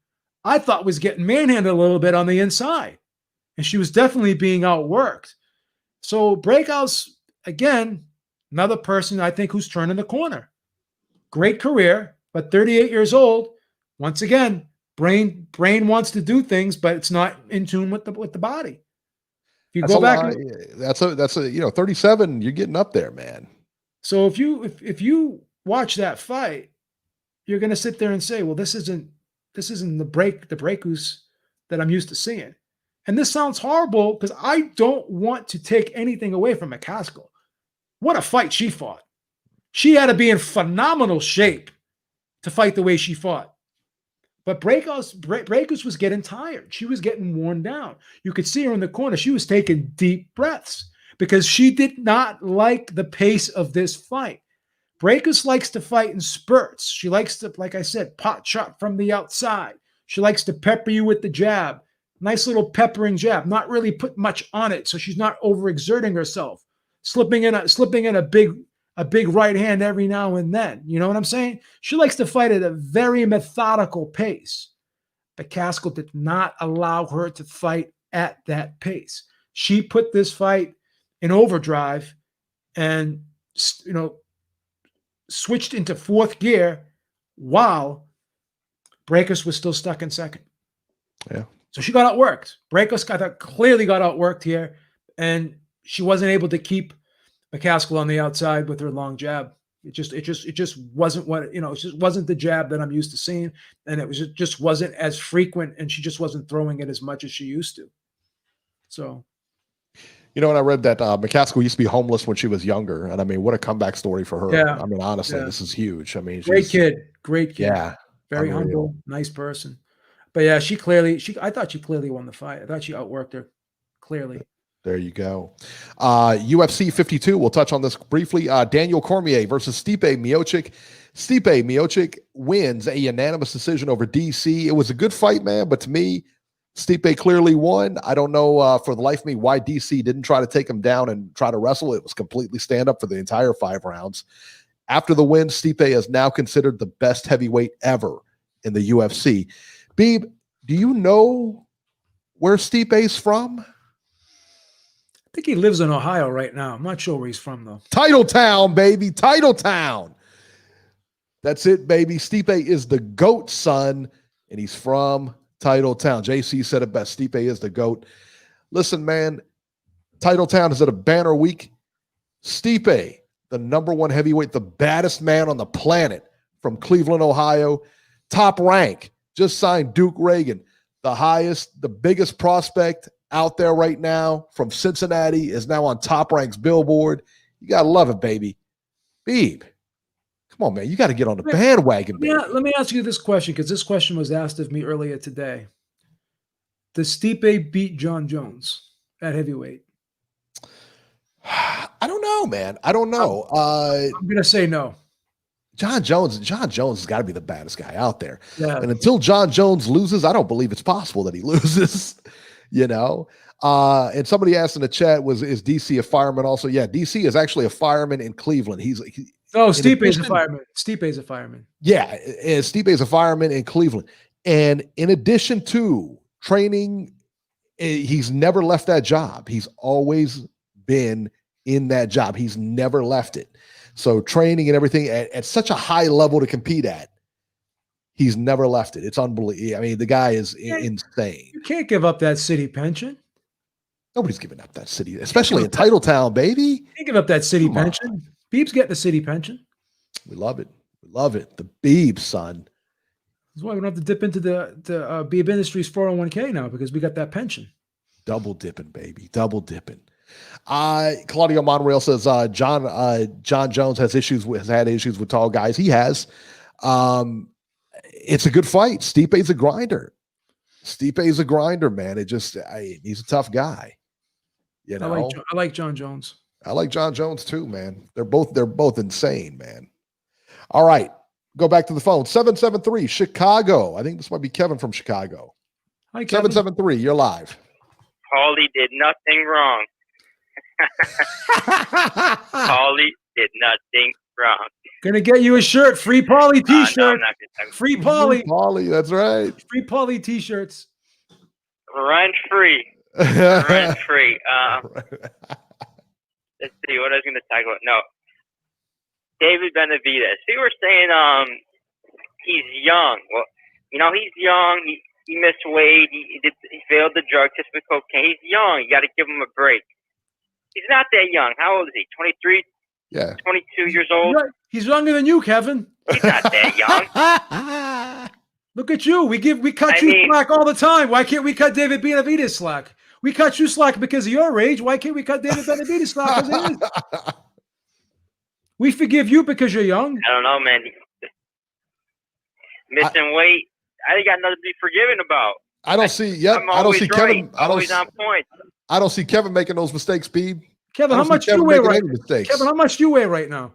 I thought was getting manhandled a little bit on the inside. And she was definitely being outworked. So Breakhouse, again, another person I think who's turning the corner. Great career, but 38 years old. Once again, brain wants to do things, but it's not in tune with the body. If you go back, that's a 37. You're getting up there, man. So if you watch that fight, you're going to sit there and say, well, this isn't the Breakus that I'm used to seeing. And this sounds horrible because I don't want to take anything away from McCaskill. What a fight she fought. She had to be in phenomenal shape to fight the way she fought. But Breakus was getting tired. She was getting worn down. You could see her in the corner. She was taking deep breaths because she did not like the pace of this fight. Breakus likes to fight in spurts. She likes to, like I said, pot shot from the outside. She likes to pepper you with the jab. Nice little peppering jab. Not really put much on it, so she's not overexerting herself. Slipping in a big right hand every now and then. You know what I'm saying? She likes to fight at a very methodical pace. McCaskill did not allow her to fight at that pace. She put this fight in overdrive and, switched into 4th gear while Breakus was still stuck in 2nd. Yeah. So she got outworked. Breakus clearly got outworked here, and she wasn't able to keep McCaskill on the outside with her long jab. It just wasn't it just wasn't the jab that I'm used to seeing, and it just wasn't as frequent, and she just wasn't throwing it as much as she used to. So, and I read that McCaskill used to be homeless when she was younger, and I mean, what a comeback story for her. Yeah. I mean, honestly, This is huge. I mean, great kid. Yeah, very humble, nice person. But yeah, I thought she clearly won the fight. I thought she outworked her clearly. There you go. UFC 52, we'll touch on this briefly. Daniel Cormier versus Stipe Miocic. Stipe Miocic wins a unanimous decision over DC. It was a good fight, man, but to me, Stipe clearly won. I don't know for the life of me why DC didn't try to take him down and try to wrestle. It was completely stand-up for the entire 5 rounds. After the win, Stipe is now considered the best heavyweight ever in the UFC. Beeb, do you know where Stipe's from? I think he lives in Ohio right now. I'm not sure where he's from, though. Titletown, baby. Titletown. That's it, baby. Stipe is the GOAT, son, and he's from Titletown. JC said it best. Stipe is the GOAT. Listen, man, Titletown is at a banner week. Stipe, the #1 heavyweight, the baddest man on the planet from Cleveland, Ohio, top rank, just signed Duke Reagan, the biggest prospect out there right now from Cincinnati, is now on Top Rank's billboard. You got to love it, baby. Beeb, come on, man. You got to get on the bandwagon, baby. Let me ask you this question, because this question was asked of me earlier today. Does Stipe beat John Jones at heavyweight? I don't know, man. I don't know. I'm going to say no. John Jones has got to be the baddest guy out there. Yeah. And until John Jones loses, I don't believe it's possible that he loses, you know? And somebody asked in the chat, is DC a fireman also? Yeah, DC is actually a fireman in Cleveland. Stipe's a fireman. Stipe's a fireman. Yeah, Stipe's a fireman in Cleveland. And in addition to training, he's never left that job. He's always been in that job. He's never left it. So training and everything at such a high level to compete at, he's never left it. It's unbelievable. I mean, the guy is insane. You can't give up that city pension. Nobody's giving up that city, especially in Titletown, baby. You can't give up that city pension. Beeb's getting the city pension. We love it. We love it. The Beeb, son. That's why we don't have to dip into the Beeb Industries 401k now, because we got that pension. Double dipping, baby. Double dipping. Claudio Monreal says John Jones has had issues with tall guys. He has. It's a good fight. Stipe's a grinder. Stipe's a grinder, man. He's a tough guy. You know, I like John Jones. I like John Jones too, man. They're both insane, man. All right, go back to the phone. 773 Chicago. I think this might be Kevin from Chicago. Hi, Kevin. 773. You're live. Paulie did nothing wrong. Paulie did nothing wrong. Gonna get you a shirt. Free Paulie t-shirt. No, I'm not gonna free Paulie. Paulie, that's right. Free Paulie t-shirts. Rent free. Rent free. Let's see what I was gonna talk about. No. David Benavidez. People were saying he's young. Well, you know, he's young. He missed weight. He failed the drug test with cocaine. He's young. You got to give him a break. He's not that young. How old is he? 23? Yeah. 22 years old? He's younger than you, Kevin. He's not that young. Look at you. We cut you slack all the time. Why can't we cut David Benavidez slack? We cut you slack because of your age. Why can't we cut David Benavidez slack because of his? We forgive you because you're young. I don't know, man. Missing weight. I ain't got nothing to be forgiven about. I don't see. Yep. I don't see right. Kevin. Always on point. I don't see Kevin making those mistakes, Beeb. Kevin, how much do you weigh right now? Kevin, how much do you weigh right now?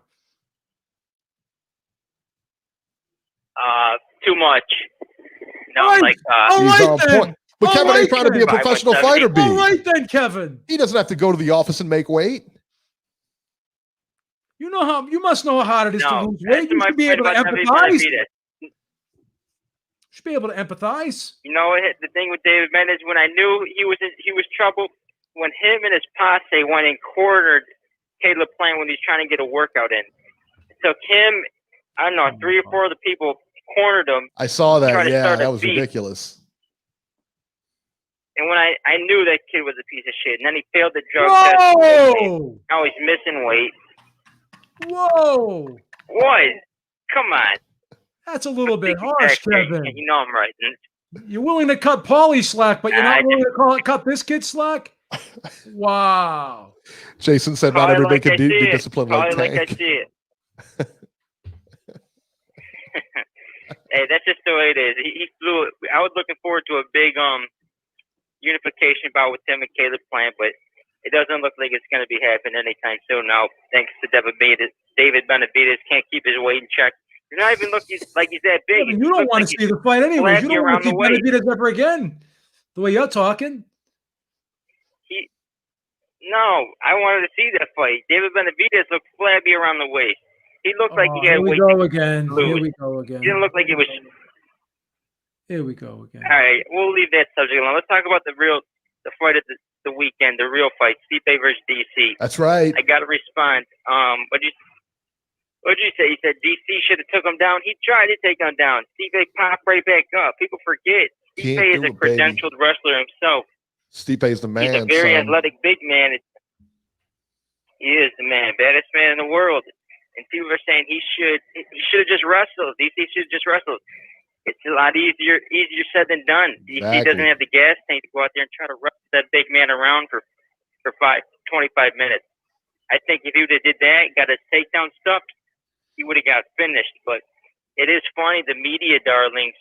Too much. No, all right. All right then. But Kevin ain't trying to be a professional fighter, Beeb. All right then, Kevin. He doesn't have to go to the office and make weight. You must know how hard it is to lose weight. You should be able to empathize. You should be able to empathize. You know, the thing with David Benavidez, when I knew he was trouble, when him and his posse went and cornered Caleb Plant when he was trying to get a workout in. It took him, I don't know, 3 or 4 other people cornered him. I saw that. Yeah, that was ridiculous. And when I knew that kid was a piece of shit, and then he failed the drug test. Now he's missing weight. Whoa! What? Come on. That's a little bit harsh, Kevin. You know I'm right. You're willing to cut Paulie slack, but you're not willing to cut this kid slack? Wow. Jason said not everybody can be disciplined like Tank. I see it. Hey, that's just the way it is. He flew. I was looking forward to a big unification bout with him and Caleb Plant, but it doesn't look like it's going to be happening anytime soon now. Thanks to David Benavidez, can't keep his weight in check. You're not even looking like he's that big. Yeah, you don't want to see the fight anyways. You don't want to see Benavidez ever again. The way you're talking. No, I wanted to see that fight. David Benavidez looked flabby around the waist. He looked like he had weight. Here we go again. He didn't look like it was. Here we go again. All right, we'll leave that subject alone. Let's talk about the fight of the weekend, the real fight, Stipe versus DC. That's right. I got to respond. What'd you say? He said DC should have took him down. He tried to take him down. Stipe popped right back up. People forget. Stipe is a credentialed wrestler himself. Stipe is the man. He's a very athletic big man. He is the man, baddest man in the world. And people are saying he should have just wrestled. DC should have just wrestled. It's a lot easier said than done. DC doesn't have the gas tank to go out there and try to wrestle that big man around for 25 minutes. I think if he would have did that, got his takedown stuffed, he would have got finished. But it is funny, the media darlings,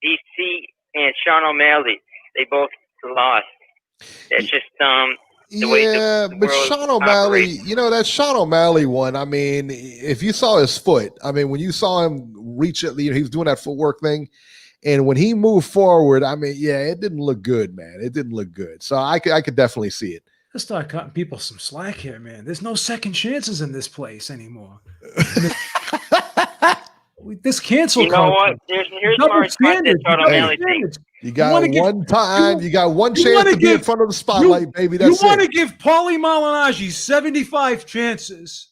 DC and Sean O'Malley, they both lost. That's just the way the but Sean O'Malley, you know, that Sean O'Malley one, I mean, if you saw his foot, I mean, when you saw him reach it, he was doing that footwork thing, and when he moved forward, I mean, yeah, it didn't look good, man. It didn't look good. So I could definitely see it. Let's start cutting people some slack here, man. There's no second chances in this place anymore. This cancel culture. You know what? Here's my response to Sean O'Malley thing. You got one time. You got one chance to be in front of the spotlight, baby. That's you want to give Paulie Malignaggi 75 chances,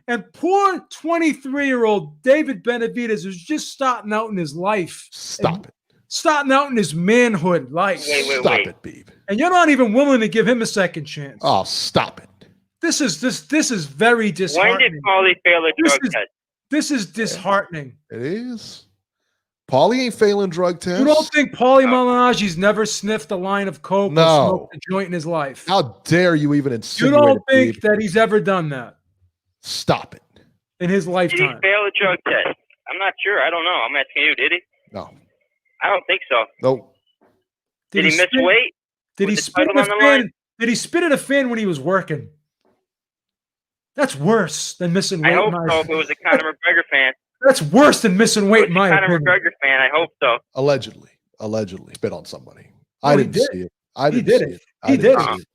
and poor 23-year-old David Benavidez, who's just starting out in his life. Starting out in his manhood life. Stop it, Beeb. And you're not even willing to give him a second chance. Oh, stop it. This is very disheartening. When did Paulie fail a drug test? This is disheartening. It is. Paulie ain't failing drug tests. You don't think Paulie Malignaggi's never sniffed a line of coke or smoked a joint in his life? How dare you even insinuate You don't think that he's ever done that? Stop it. In his lifetime. Did he fail a drug test? I'm not sure. I don't know. I'm asking you. Did he? No. I don't think so. Nope. Did he miss weight? Did he spit at a fan? Did he spit at a fan when he was working? That's worse than missing weight. I hope so. If it was a Conor McGregor fan. That's worse than missing weight. My Conor McGregor fan. I hope so. Allegedly spit on somebody. I didn't see it. He did it. He did it.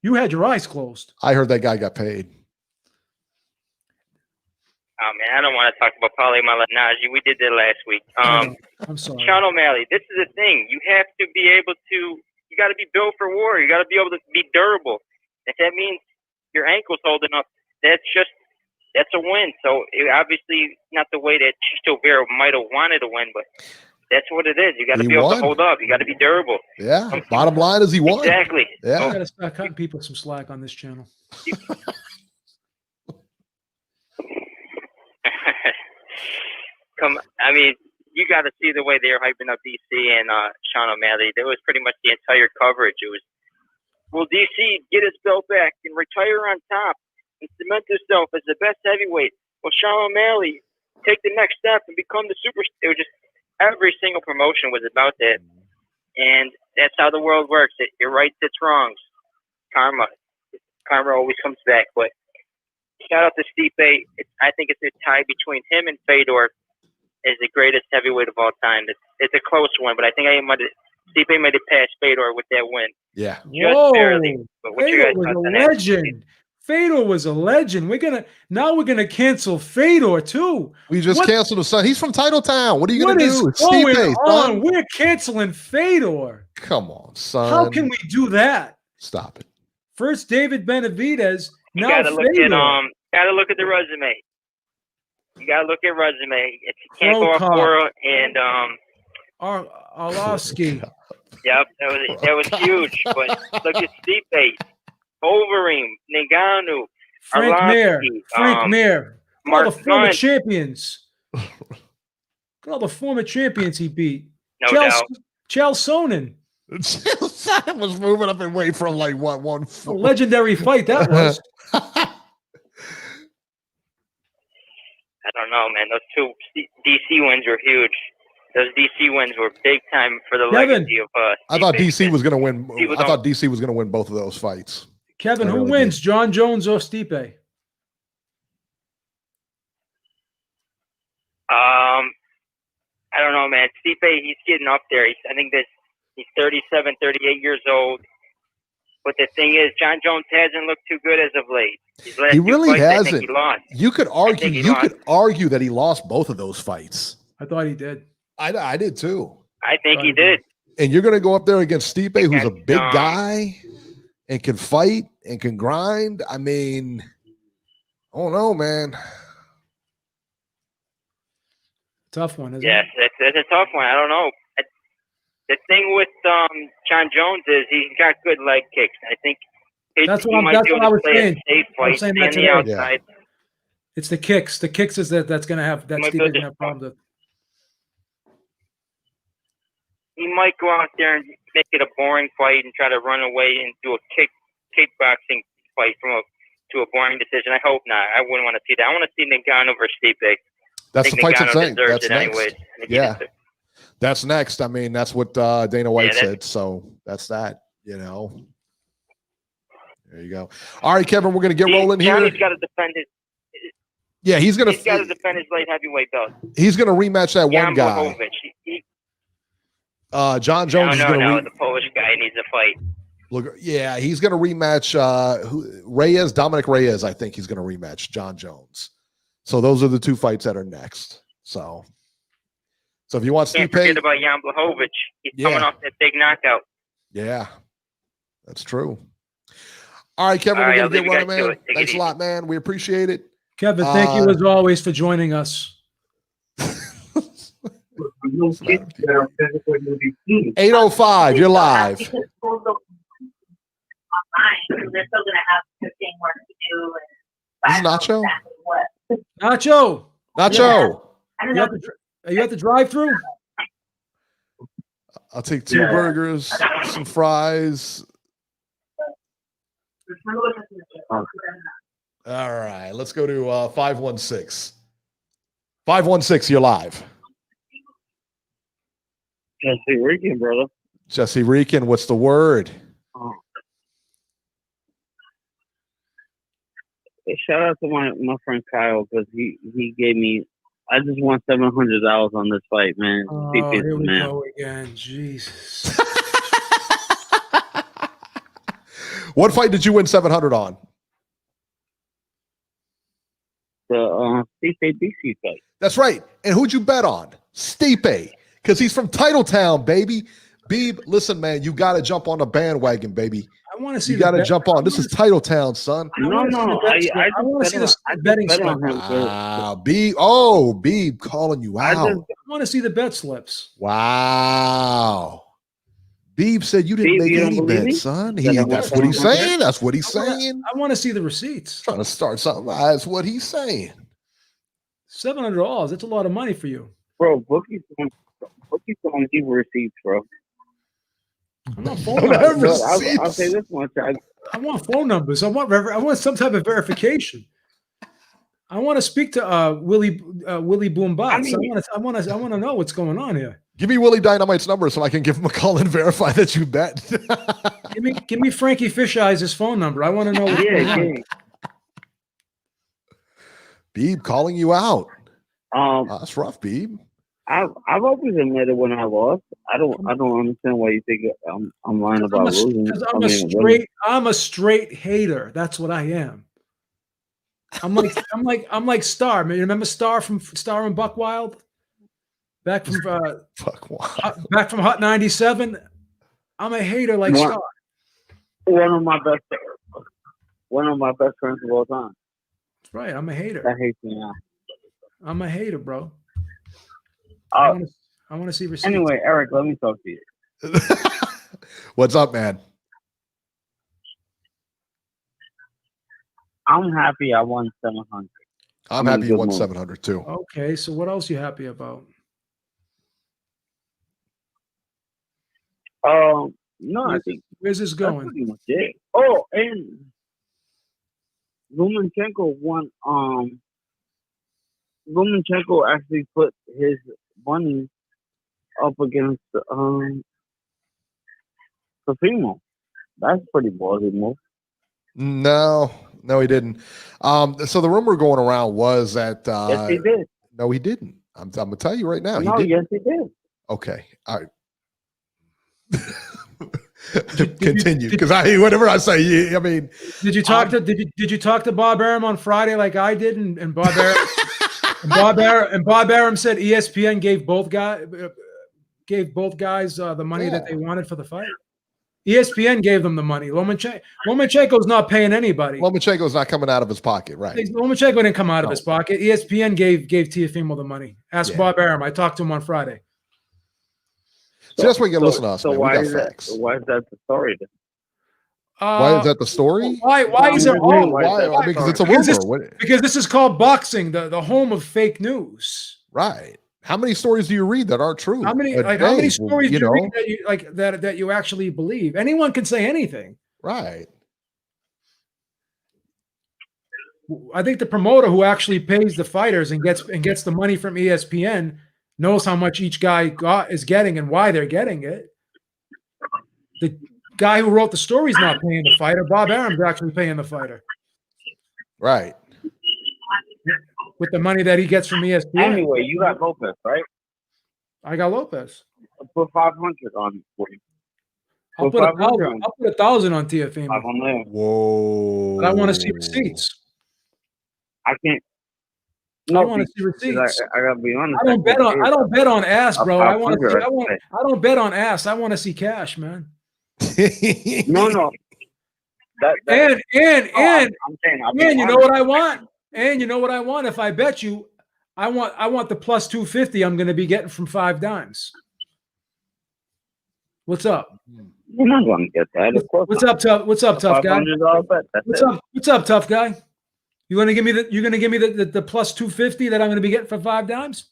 You had your eyes closed. I heard that guy got paid. Oh man, I don't want to talk about Paulie Malignaggi. We did that last week. I'm sorry. Sean O'Malley. This is the thing. You have to be able to. You got to be built for war. You got to be able to be durable. If that means your ankle's holding up, that's a win. So obviously not the way that Chito Vera might have wanted to win, but that's what it is. You got to be able to hold up. You got to be durable. Yeah. Bottom line is he won. Exactly. Yeah. I got to start cutting people some slack on this channel. I mean, you got to see the way they're hyping up DC and Sean O'Malley. There was pretty much the entire coverage. It was, will DC get his belt back and retire on top and cement himself as the best heavyweight? Will Sean O'Malley take the next step and become the superstar? It was just every single promotion was about that. And that's how the world works. You're right, it's wrongs. Karma always comes back. But shout out to Stipe. I think it's a tie between him and Fedor as the greatest heavyweight of all time. It's a close one, but I think Stipe might have passed Fedor with that win. Yeah. Whoa. Barely. But what Fedor was a legend. Fedor was a legend. We're gonna cancel Fedor too. We just canceled his son. He's from Titletown. What are you gonna do? What is going on? We're canceling Fedor. Come on, son. How can we do that? Stop it. First David Benavidez. You now gotta look at the resume. You gotta look at resume. If you can't go off Cora and Arlovsky. Yep, that was huge. But look at Stipe, Overeem, Ngannou, Frank Mir, all the former champions. Look at all the former champions he beat. No doubt. Chael Sonnen. Sonnen was moving up and away from like what 1-4. A legendary fight that was. I don't know, man. Those two DC wins were huge. Those DC wins were big time for the legacy of us. I thought DC was going to win. I thought DC was going to win both of those fights. Kevin, who wins, John Jones or Stipe? I don't know, man. Stipe, he's getting up there. I think he's 37, 38 years old. But the thing is, John Jones hasn't looked too good as of late. He really hasn't. I think he lost. You could argue that he lost both of those fights. I thought he did. I did too. I think he did. And you're going to go up there against Stipe, who's a big guy and can fight and can grind. I mean, I don't know, man. Tough one, isn't it? Yes, that's a tough one. I don't know. The thing with John Jones is he's got good leg kicks. I think that's what I was saying. Stay on the outside. Yeah. It's the kicks. The kicks is that's going to have Stipe's going to have problems with. He might go out there and make it a boring fight and try to run away and do a kickboxing fight to a boring decision. I hope not. I wouldn't want to see that. I want to see Ngannou versus Stipe. That's the fight I'm saying. That's next. Anyways. Yeah. That's next. I mean, that's what Dana White said. So that's that, you know. There you go. All right, Kevin, we're going to get rolling here. Johnny's got to defend his. Yeah, he's got to defend his light heavyweight belt. He's going to rematch that one guy. John Jones is going to the Polish guy needs a fight. Look, yeah, he's going to rematch Dominic Reyes. I think he's going to rematch John Jones. So those are the two fights that are next. So if you want Stipe, can't forget about Jan Blachowicz. He's coming off that big knockout. Yeah, that's true. All right, Kevin, we're going to get running, man. Thanks a lot, man. We appreciate it. Kevin, thank you as always for joining us. 8:05, you're live. They're still going to have 15 work to do. This is Nacho? Nacho. Yeah. Are you at the drive-through? I'll take 2 burgers, some fries. All right, let's go to 516. 516, you're live. Jesse Rican, brother. Jesse Rican, what's the word? Shout out to my friend Kyle because he gave me. I just won $700 on this fight, man. Oh, here we go again. Jesus. What fight did you win 700 on? The Stipe BC fight. That's right. And who'd you bet on? Stipe, because he's from Titletown, baby. Beeb, listen, man, you got to jump on the bandwagon, baby. I want to see. You got to jump on. This is Titletown, son. No. I want to see this betting slip. Beeb calling you out. I want to see the bet slips. Wow. Beeb said you didn't make any bets, son. That's what he's saying. That's what he's saying. I want to see the receipts. Trying to start something. That's what he's saying. $700. That's a lot of money for you, bro. Bookies don't give receipts, bro. I'm not phone numbers. I'll say this much. I want phone numbers. I want some type of verification. I want to speak to Willie Boombots. I want to know what's going on here. Give me Willie Dynamite's number so I can give him a call and verify that you bet. give me Frankie Fish Eyes' phone number. I want to know what's going on. Beeb calling you out. That's rough, Beeb. I've always admitted when I lost. I don't understand why you think I'm lying about losing. I'm a straight hater. That's what I am. I'm like Star. Man, you remember Star from Star and Buck Wild? Back from Hot 97. I'm a hater like Star. One of my best friends of all time. That's right. I'm a hater. I hate you now. I'm a hater, bro. I want to see receipts. Anyway, Eric, let me talk to you. What's up, man? I'm happy I won 700. I'm happy you won 700 too. Okay, so what else are you happy about? No, I think where's this going? Pretty much it. Oh, and Lomachenko won. Lomachenko actually put his money up against Fafimo. That's pretty ballsy move. No, he didn't. So the rumor going around was that yes, he did. No, he didn't. I'm gonna tell you right now. No, he did. yes, he did. Okay, all right. Continue, because whatever I say, I mean, Did you talk did you talk to Bob Arum on Friday like I did, and Bob Arum and Bob Arum said ESPN gave both guys the money that they wanted for the fight. ESPN gave them the money. Lomachenko's not paying anybody. Lomachenko's not coming out of his pocket, right? Lomachenko didn't come out of his pocket. ESPN gave Teofimo the money. Ask Bob Arum. I talked to him on Friday. So that's why you got to listen to us, man. Why we got is facts. why is that the story then? Why is that the story? Why is it all? Why? Because it's a rumor. Because this is called boxing, the home of fake news. Right. How many stories do you read that aren't true? How many stories do you read that you actually believe? Anyone can say anything. Right. I think the promoter who actually pays the fighters and gets the money from ESPN knows how much each guy is getting and why they're getting it. The guy who wrote the story is not paying the fighter. Bob Arum's actually paying the fighter. Right. With the money that he gets from ESPN. Anyway, you got Lopez, right? I got Lopez. Put 500 on for you. I'll put 1,000 on Teofimo. Whoa! But I want to see receipts. I can't. No, I want to see receipts. I gotta be honest. I don't bet on ass, bro. I don't bet on ass. I want to see cash, man. No. And you know what I want? And you know what I want? If I bet you, I want the plus 250 I'm going to be getting from 5 dimes. What's up? You're not going to get that. Of course. What's up, tough guy? What's up, tough guy? You're going to give me the plus 250 that I'm going to be getting for 5 dimes?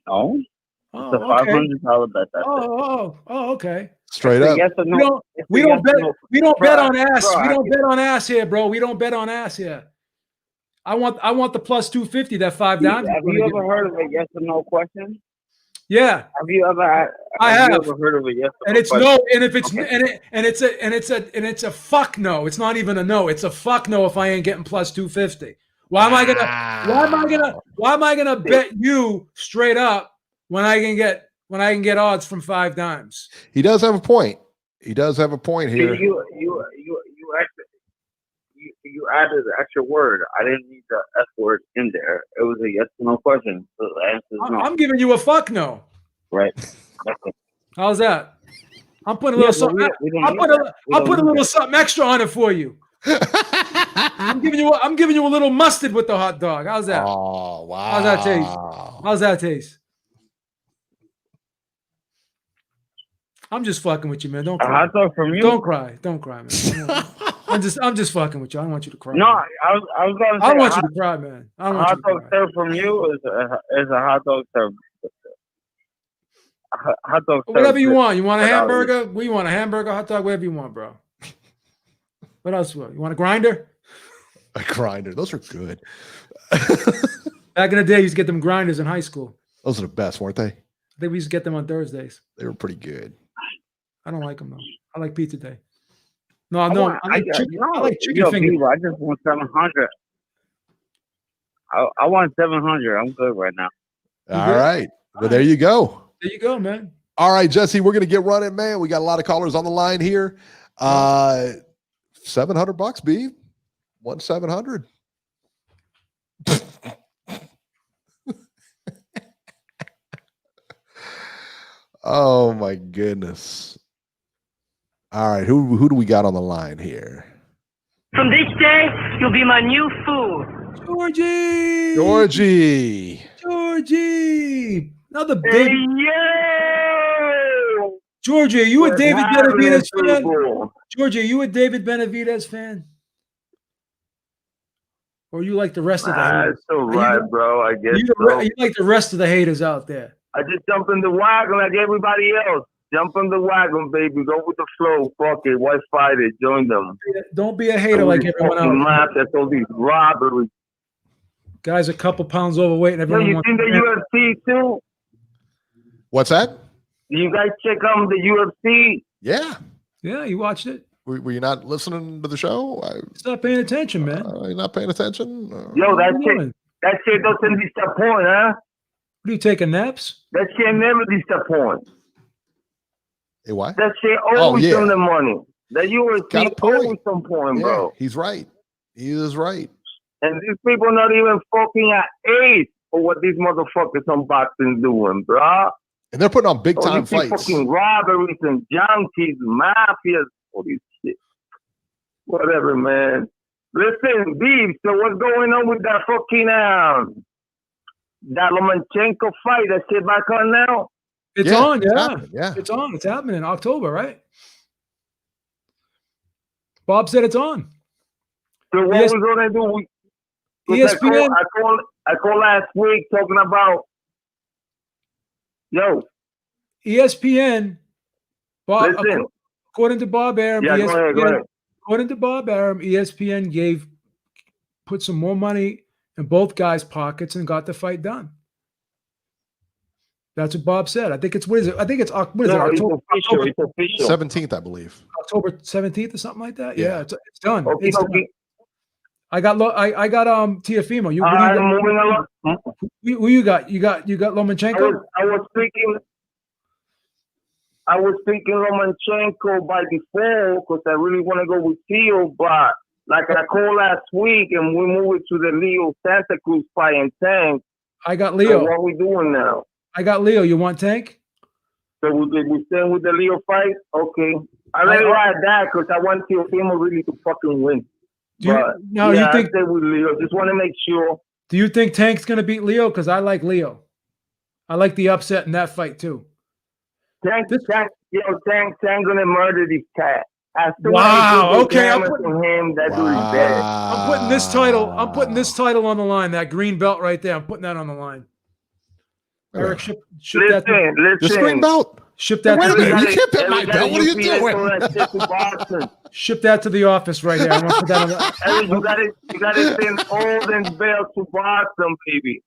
No. Oh, it's a $500 bet. Okay. Straight up. Yes or no? We don't bet on ass. We don't bet on ass here, bro. We don't bet on ass here. I want the plus 250, that 5 dimes. Have you ever heard of a yes or no question? Yeah. Have you ever? I have. You ever heard of a yes or and no it's question? no, and if it's it's a fuck no. It's not even a no. It's a fuck no if I ain't getting plus 250. Why am I gonna bet you straight up when I can get odds from 5 dimes? He does have a point. He does have a point here. You added an extra word. I didn't need the S word in there. It was a yes or no question. So the answer is no. I'm giving you a fuck no. Right. How's that? I'm putting a little something. I'll put a little something extra on it for you. I'm giving you a little mustard with the hot dog. How's that? Oh wow. How's that taste? I'm just fucking with you, man. Don't cry. A hot dog from you? Don't cry, man. I'm just fucking with you. I don't want you to cry. No, I was going to say. I want you to cry, man. I don't want you to cry. Hot dog served from you is a hot dog served. Hot dog served. Whatever you want. You want a hamburger? We want a hamburger, hot dog, whatever you want, bro. What else? You want a grinder? A grinder. Those are good. Back in the day, you used to get them grinders in high school. Those are the best, weren't they? I think we used to get them on Thursdays. They were pretty good. I don't like them though. I like pizza day. No, I like chicken fingers. I just want 700. I want 700. I'm good right now. All right. Well, there you go. There you go, man. All right, Jesse, we're going to get running, man. We got a lot of callers on the line here. $700, Beeb. 1,700. Oh my goodness. All right, who do we got on the line here? From this day, you'll be my new fool. Georgie. Another big. Hey, yo! Georgie, are you a David Benavidez fan? Georgie, are you a David Benavidez fan? Or you like the rest of the haters? It's all right, bro. I guess you like the rest of the haters out there. I just jump in the wagon like everybody else. Jump in the wagon, baby. Go with the flow. Fuck it. Why fight it? Join them. Don't be a hater like everyone else. Laugh at all these robberies. Guy's a couple pounds overweight and everyone you seen the UFC too? What's that? You guys check out the UFC? Yeah. Yeah, you watched it. Were you not listening to the show? Stop paying attention, man. You're not paying attention? Yo, that That shit doesn't disappoint, huh? What are you taking naps? That shit never disappoints. Hey, why? That shit always on the money. That UFC always on point, bro. He's right. He is right. And these people not even fucking at age for what these motherfuckers on boxing doing, bro. And they're putting on big time fights. Fucking robberies and junkies, mafias, all this shit. Whatever, man. Listen, Beeb, so what's going on with that fucking that Lomachenko fight? That shit back on now? It's on, yeah. It's on. It's happening in October, right? Bob said it's on. So what we're gonna do? ESPN. I called last week talking about ESPN. Bob, listen. According to Bob Arum, go ahead. According to Bob Arum, ESPN put some more money in both guys' pockets and got the fight done. That's what Bob said. I think it's October. It's official. 17th, I believe. October 17th or something like that. Yeah, it's done. Okay, it's done. I got Tiafimo. Moving along. Who you got? You got Lomachenko? I was thinking Lomachenko by default because I really want to go with Theo, but like I called last week and we moved to the Leo Santa Cruz fight and Tank. I got Leo. So what are we doing now? I got Leo. You want Tank? So we stand with the Leo fight? Okay. I really like that because I want Teofimo really to fucking win. You think I stay with Leo? Just want to make sure. Do you think Tank's going to beat Leo? Because I like Leo. I like the upset in that fight too. Tank's gonna murder this cat. Wow. Okay. I'm putting him. That dude is dead. I'm putting this title. I'm putting this title on the line. That green belt right there. I'm putting that on the line. Eric, ship that. Your green belt. Ship that. Wait a minute. You can't put my belt. What are you doing? Ship that to the office right here. I want to put that on the. You gotta send all them belts to Boston, baby.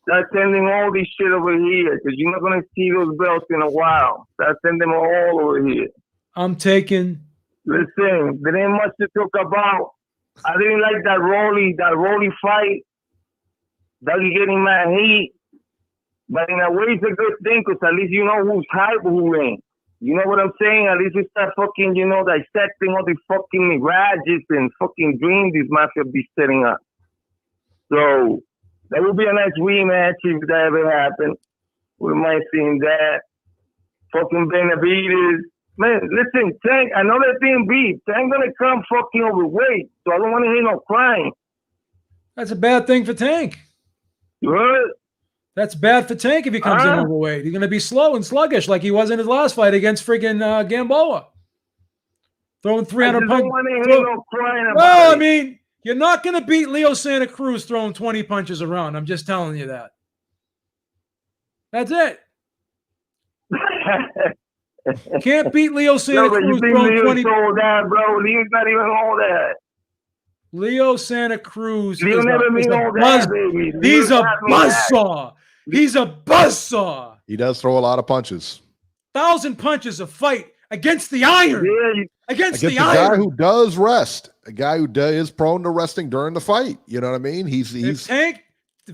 That's sending all this shit over here because you're not gonna see those belts in a while. That's send them all over here. I'm taking. Listen, there ain't much to talk about. I didn't like that Rolly fight. That he getting mad heat. But in a way, it's a good thing because at least you know who's hype, who ain't. You know what I'm saying? At least you start fucking, dissecting all the fucking mirages and fucking dreams these mafia be setting up. So that would be a nice rematch if that ever happened. We might see that. Fucking Benavidez. Man, listen, Tank, another thing, Beeb. Tank gonna come fucking overweight, so I don't want to hear no crying. That's a bad thing for Tank. You heard? That's bad for Tank if he comes in overweight. He's going to be slow and sluggish like he was in his last fight against friggin' Gamboa. Throwing 300 punches. Well, I mean, you're not going to beat Leo Santa Cruz throwing 20 punches around. I'm just telling you that. That's it. Can't beat Leo Santa Cruz throwing 20 punches. Bro. Leo's not even all that. Leo Santa Cruz Leo is never mean all that, baby. He's a buzzsaw. He's a buzzsaw. He does throw a lot of punches. 1,000 punches a fight against the iron. Yeah, against the iron. guy who does rest. A guy who is prone to resting during the fight. You know what I mean? If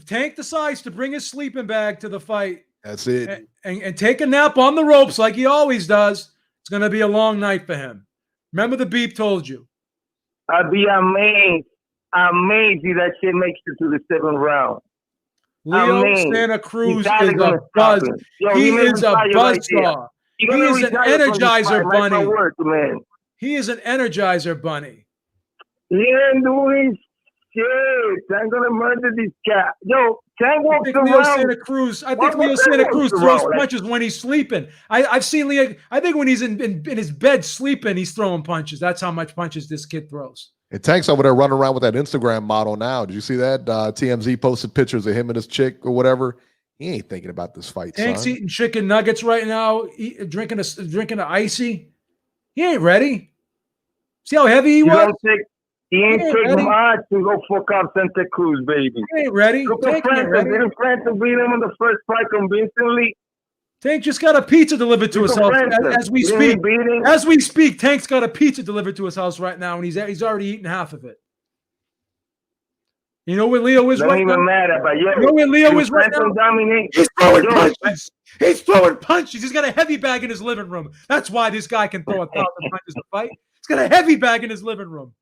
Tank decides to bring his sleeping bag to the fight. That's it. And take a nap on the ropes like he always does. It's going to be a long night for him. Remember the Beep told you. I'd be amazed if that shit makes it to the 7th round. Leo Santa Cruz is a buzz. He is a buzzsaw. He is an energizer bunny. He is an energizer bunny. He ain't doing shit. I'm gonna murder this cat. Yo, Tank walks around. I think Leo Santa Cruz throws punches when he's sleeping. I've seen Leo. I think when he's in his bed sleeping, he's throwing punches. That's how much punches this kid throws. And Tank's over there running around with that Instagram model now. Did you see that? TMZ posted pictures of him and his chick or whatever. He ain't thinking about this fight. Tank's eating chicken nuggets right now, drinking a icy. He ain't ready. See how heavy he was? He ain't taking much to go fuck up Santa Cruz, baby. He ain't ready. Didn't Francis beat him in the first fight convincingly? Tank just got a pizza delivered to his house as we speak. As we speak, Tank's got a pizza delivered to his house right now, and he's already eaten half of it. You know where Leo is Don't right now? even matter, but yo, You know where Leo is right now? He's throwing punches. He's throwing punches. He's got a heavy bag in his living room. That's why this guy can throw 1,000 punches to fight. He's got a heavy bag in his living room.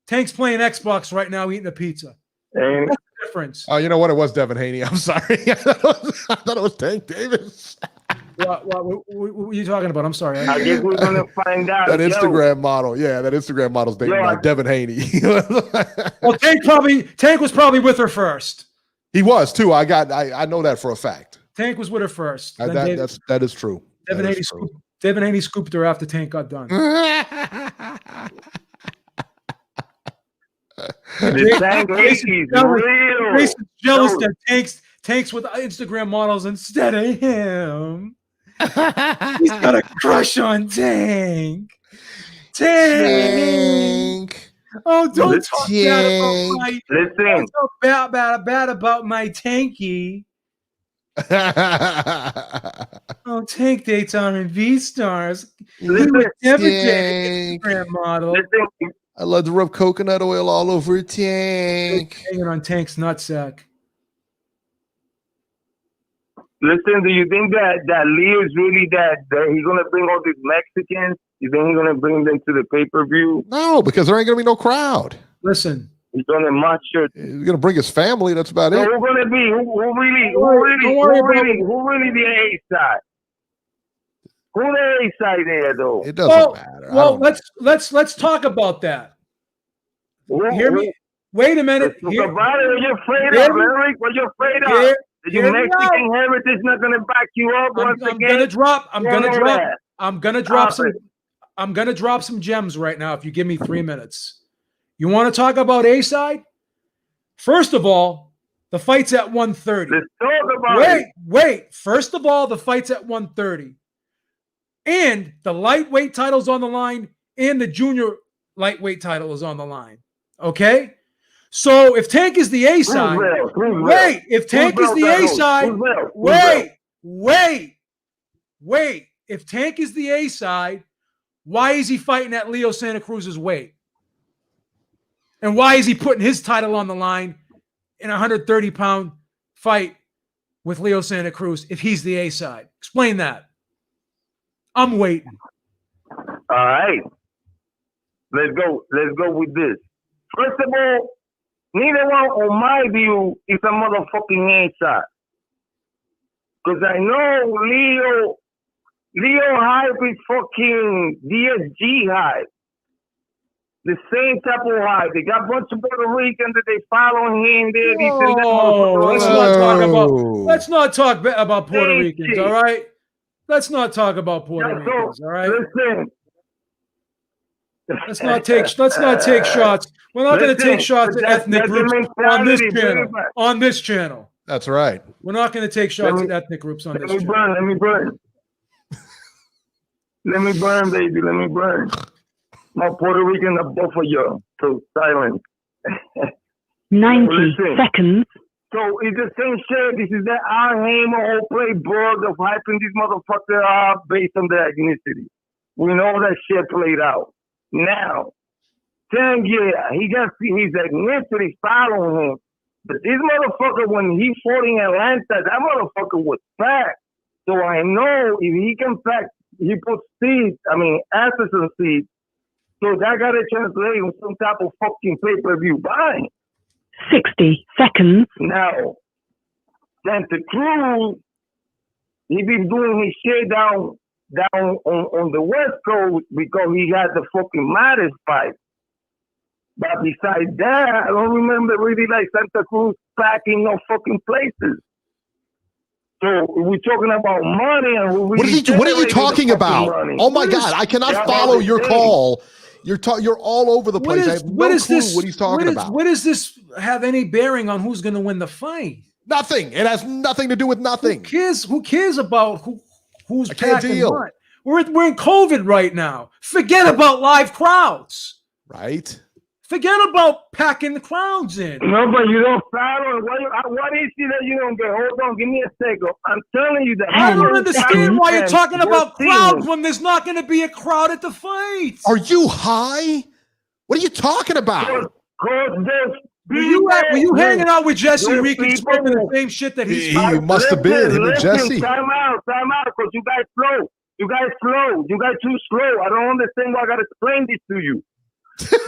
Tank's playing Xbox right now, eating a pizza. And What's the difference? Oh, you know what? It was Devin Haney. I'm sorry. I thought it was Tank Davis. What are you talking about? I'm sorry. I guess we're gonna find out. That Instagram model. Yeah, that Instagram model's dating by Devin Haney. Well, Tank was probably with her first. He was too. I know that for a fact. Tank was with her first. That is true. Devin Haney scooped her after Tank got done. Jason's jealous that Tank's with Instagram models instead of him. He's got a crush on Tank. Tank. Oh, don't talk bad about my Tanky. Oh, Tank dates R&B stars. He would never date Instagram model. I love to rub coconut oil all over Tank. Hanging on Tank's nutsack. Listen, do you think that Leo is really that he's gonna bring all these Mexicans? You think he's gonna bring them to the pay-per-view? No, because there ain't gonna be no crowd. Listen, he's gonna match it. He's gonna bring his family. That's about it. Who's gonna be? Who really the A side? Who the A side there though? It doesn't matter. Well, let's talk about that. Hear me? Wait a minute. What you're afraid of, Eric? What you're afraid of? Your Mexican heritage not gonna back you up once again. I'm gonna drop some gems right now if you give me 3 minutes. You want to talk about A-side? First of all, the fight's at 130. Let's talk about Wait. First of all, the fight's at 130. And the lightweight title's on the line, and the junior lightweight title is on the line. Okay? So if Tank is the A side, if Tank is the A side, if Tank is the A side, why is he fighting at Leo Santa Cruz's weight? And why is he putting his title on the line in a 130-pound fight with Leo Santa Cruz if he's the A side? Explain that. I'm waiting. All right. Let's go with this. First of all, neither one, on my view, is a motherfucking A-side. Because I know Leo hype is fucking DSG hype. The same type of hype. They got a bunch of Puerto Ricans that they follow him. Let's not talk about Puerto Ricans, all right? Let's not talk about Puerto Ricans, all right? Listen. Let's not take shots. We're not going to take shots at ethnic groups on this channel. That's right. We're not going to take shots at ethnic groups on this channel. Let me burn. Let me burn, baby. Let me burn. My Puerto Rican are both of you. So silent. 90 seconds. So it's the same shit. This is the whole playbook of hyping this motherfucker up based on their ethnicity. We know that shit played out. Now, Tank, he got his ethnicity following him. But this motherfucker, when he fought in Atlanta, that motherfucker was fat. So I know if he can pack, he put asses and seeds. So that got to translate in some type of fucking pay-per-view buying. 60 seconds. Now, Santa Cruz, he been doing his shit down on the West Coast because he got the fucking maddest fight. But besides that, I don't remember really like Santa Cruz packing no fucking places. So we're talking about money, and what are you talking about? Money. Oh my God, I cannot follow your call. You're all over the place. I have no clue what he's talking about. What does this have any bearing on who's going to win the fight? Nothing. It has nothing to do with nothing. Who cares about who's packing what? We're in COVID right now. Forget about live crowds. Right. Forget about packing the crowds in. No, but you don't follow. What is it that you don't get? Hold on, give me a second. I'm telling you that. I don't understand why you're talking about crowds when there's not going to be a crowd at the fight. Are you high? What are you talking about? Because Were you hanging out with Jesse Reekin smoking the same shit that he's He must have been, him and Jesse. Time out, because you guys slow. You guys too slow. I don't understand why I got to explain this to you.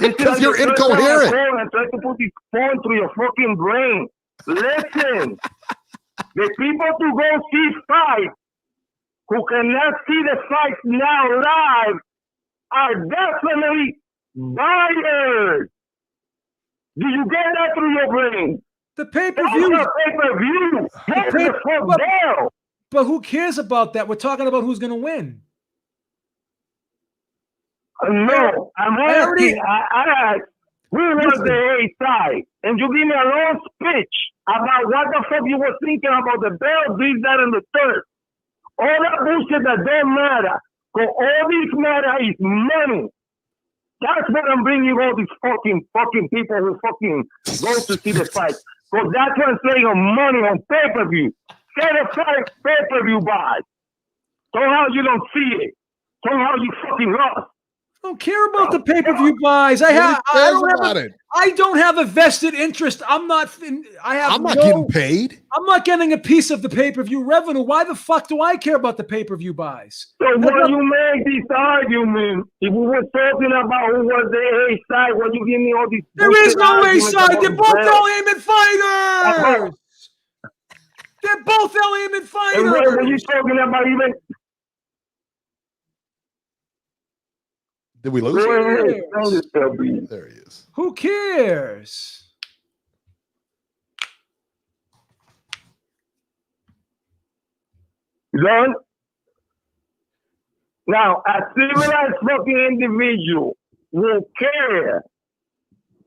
Because you're incoherent. I'm trying to put this phone through your fucking brain. Listen. The people to go see fights who cannot see the fights now live are definitely buyers. Do you get that through your brain? The pay-per-view. Get the fuck down. But who cares about that? We're talking about who's going to win. No, I'm asking. I asked, who was the A side? And you give me a long speech about what the fuck you were thinking about the belt, this, that, and the third. All that bullshit that don't matter. Because all this matter is money. That's what I'm bringing all these fucking people who fucking go to see the fight. Because that's translating on money on pay-per-view. Get a fight pay-per-view buy. Somehow you don't see it. Somehow you fucking lost. I don't care about the pay-per-view buys. I don't have a vested interest. I'm not getting paid. I'm not getting a piece of the pay-per-view revenue. Why the fuck do I care about the pay-per-view buys? So when you make this argument, if we were talking about who was the A side, when you give me all these, there is no A side. They're both El Heyman fighters. They're both El Heyman fighters. And when you talking about even. Did we lose him? There he is. Who cares? Done? Now, a civilized fucking individual will care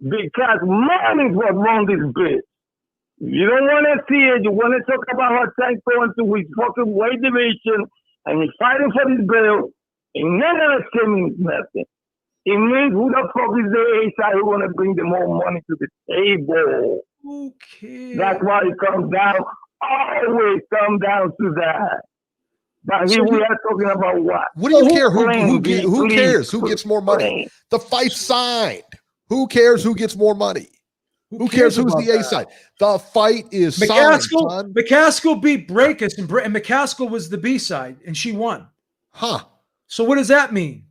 because money is what runs this bitch. You don't want to see it. You want to talk about how Tank going to his fucking weight division and he's fighting for this belt. And none of that means nothing. It means who the fuck is the A side who want to bring the more money to the table? Okay. That's why it comes down, always come down to that. But here we are talking about what? What do you care? Who cares? Who gets more money? The fight's signed. Who cares who gets more money? Who cares who's the A side? The fight is signed, son. McCaskill beat Breakus, and McCaskill was the B side, and she won. Huh. So what does that mean?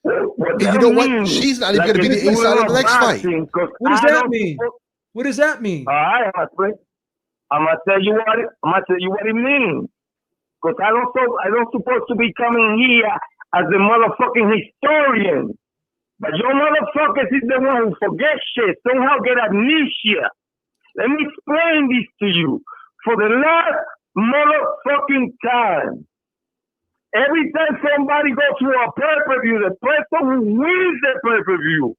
And you know what? She's not even going to be the A side of the next fight. What does that mean? What does that mean? All right, I'm gonna tell you what it means. Because I don't supposed to be coming here as a motherfucking historian. But your motherfuckers is the one who forget shit, somehow get amnesia. Let me explain this to you. For the last motherfucking time, every time somebody goes to a pay-per-view, the person who wins the pay-per-view,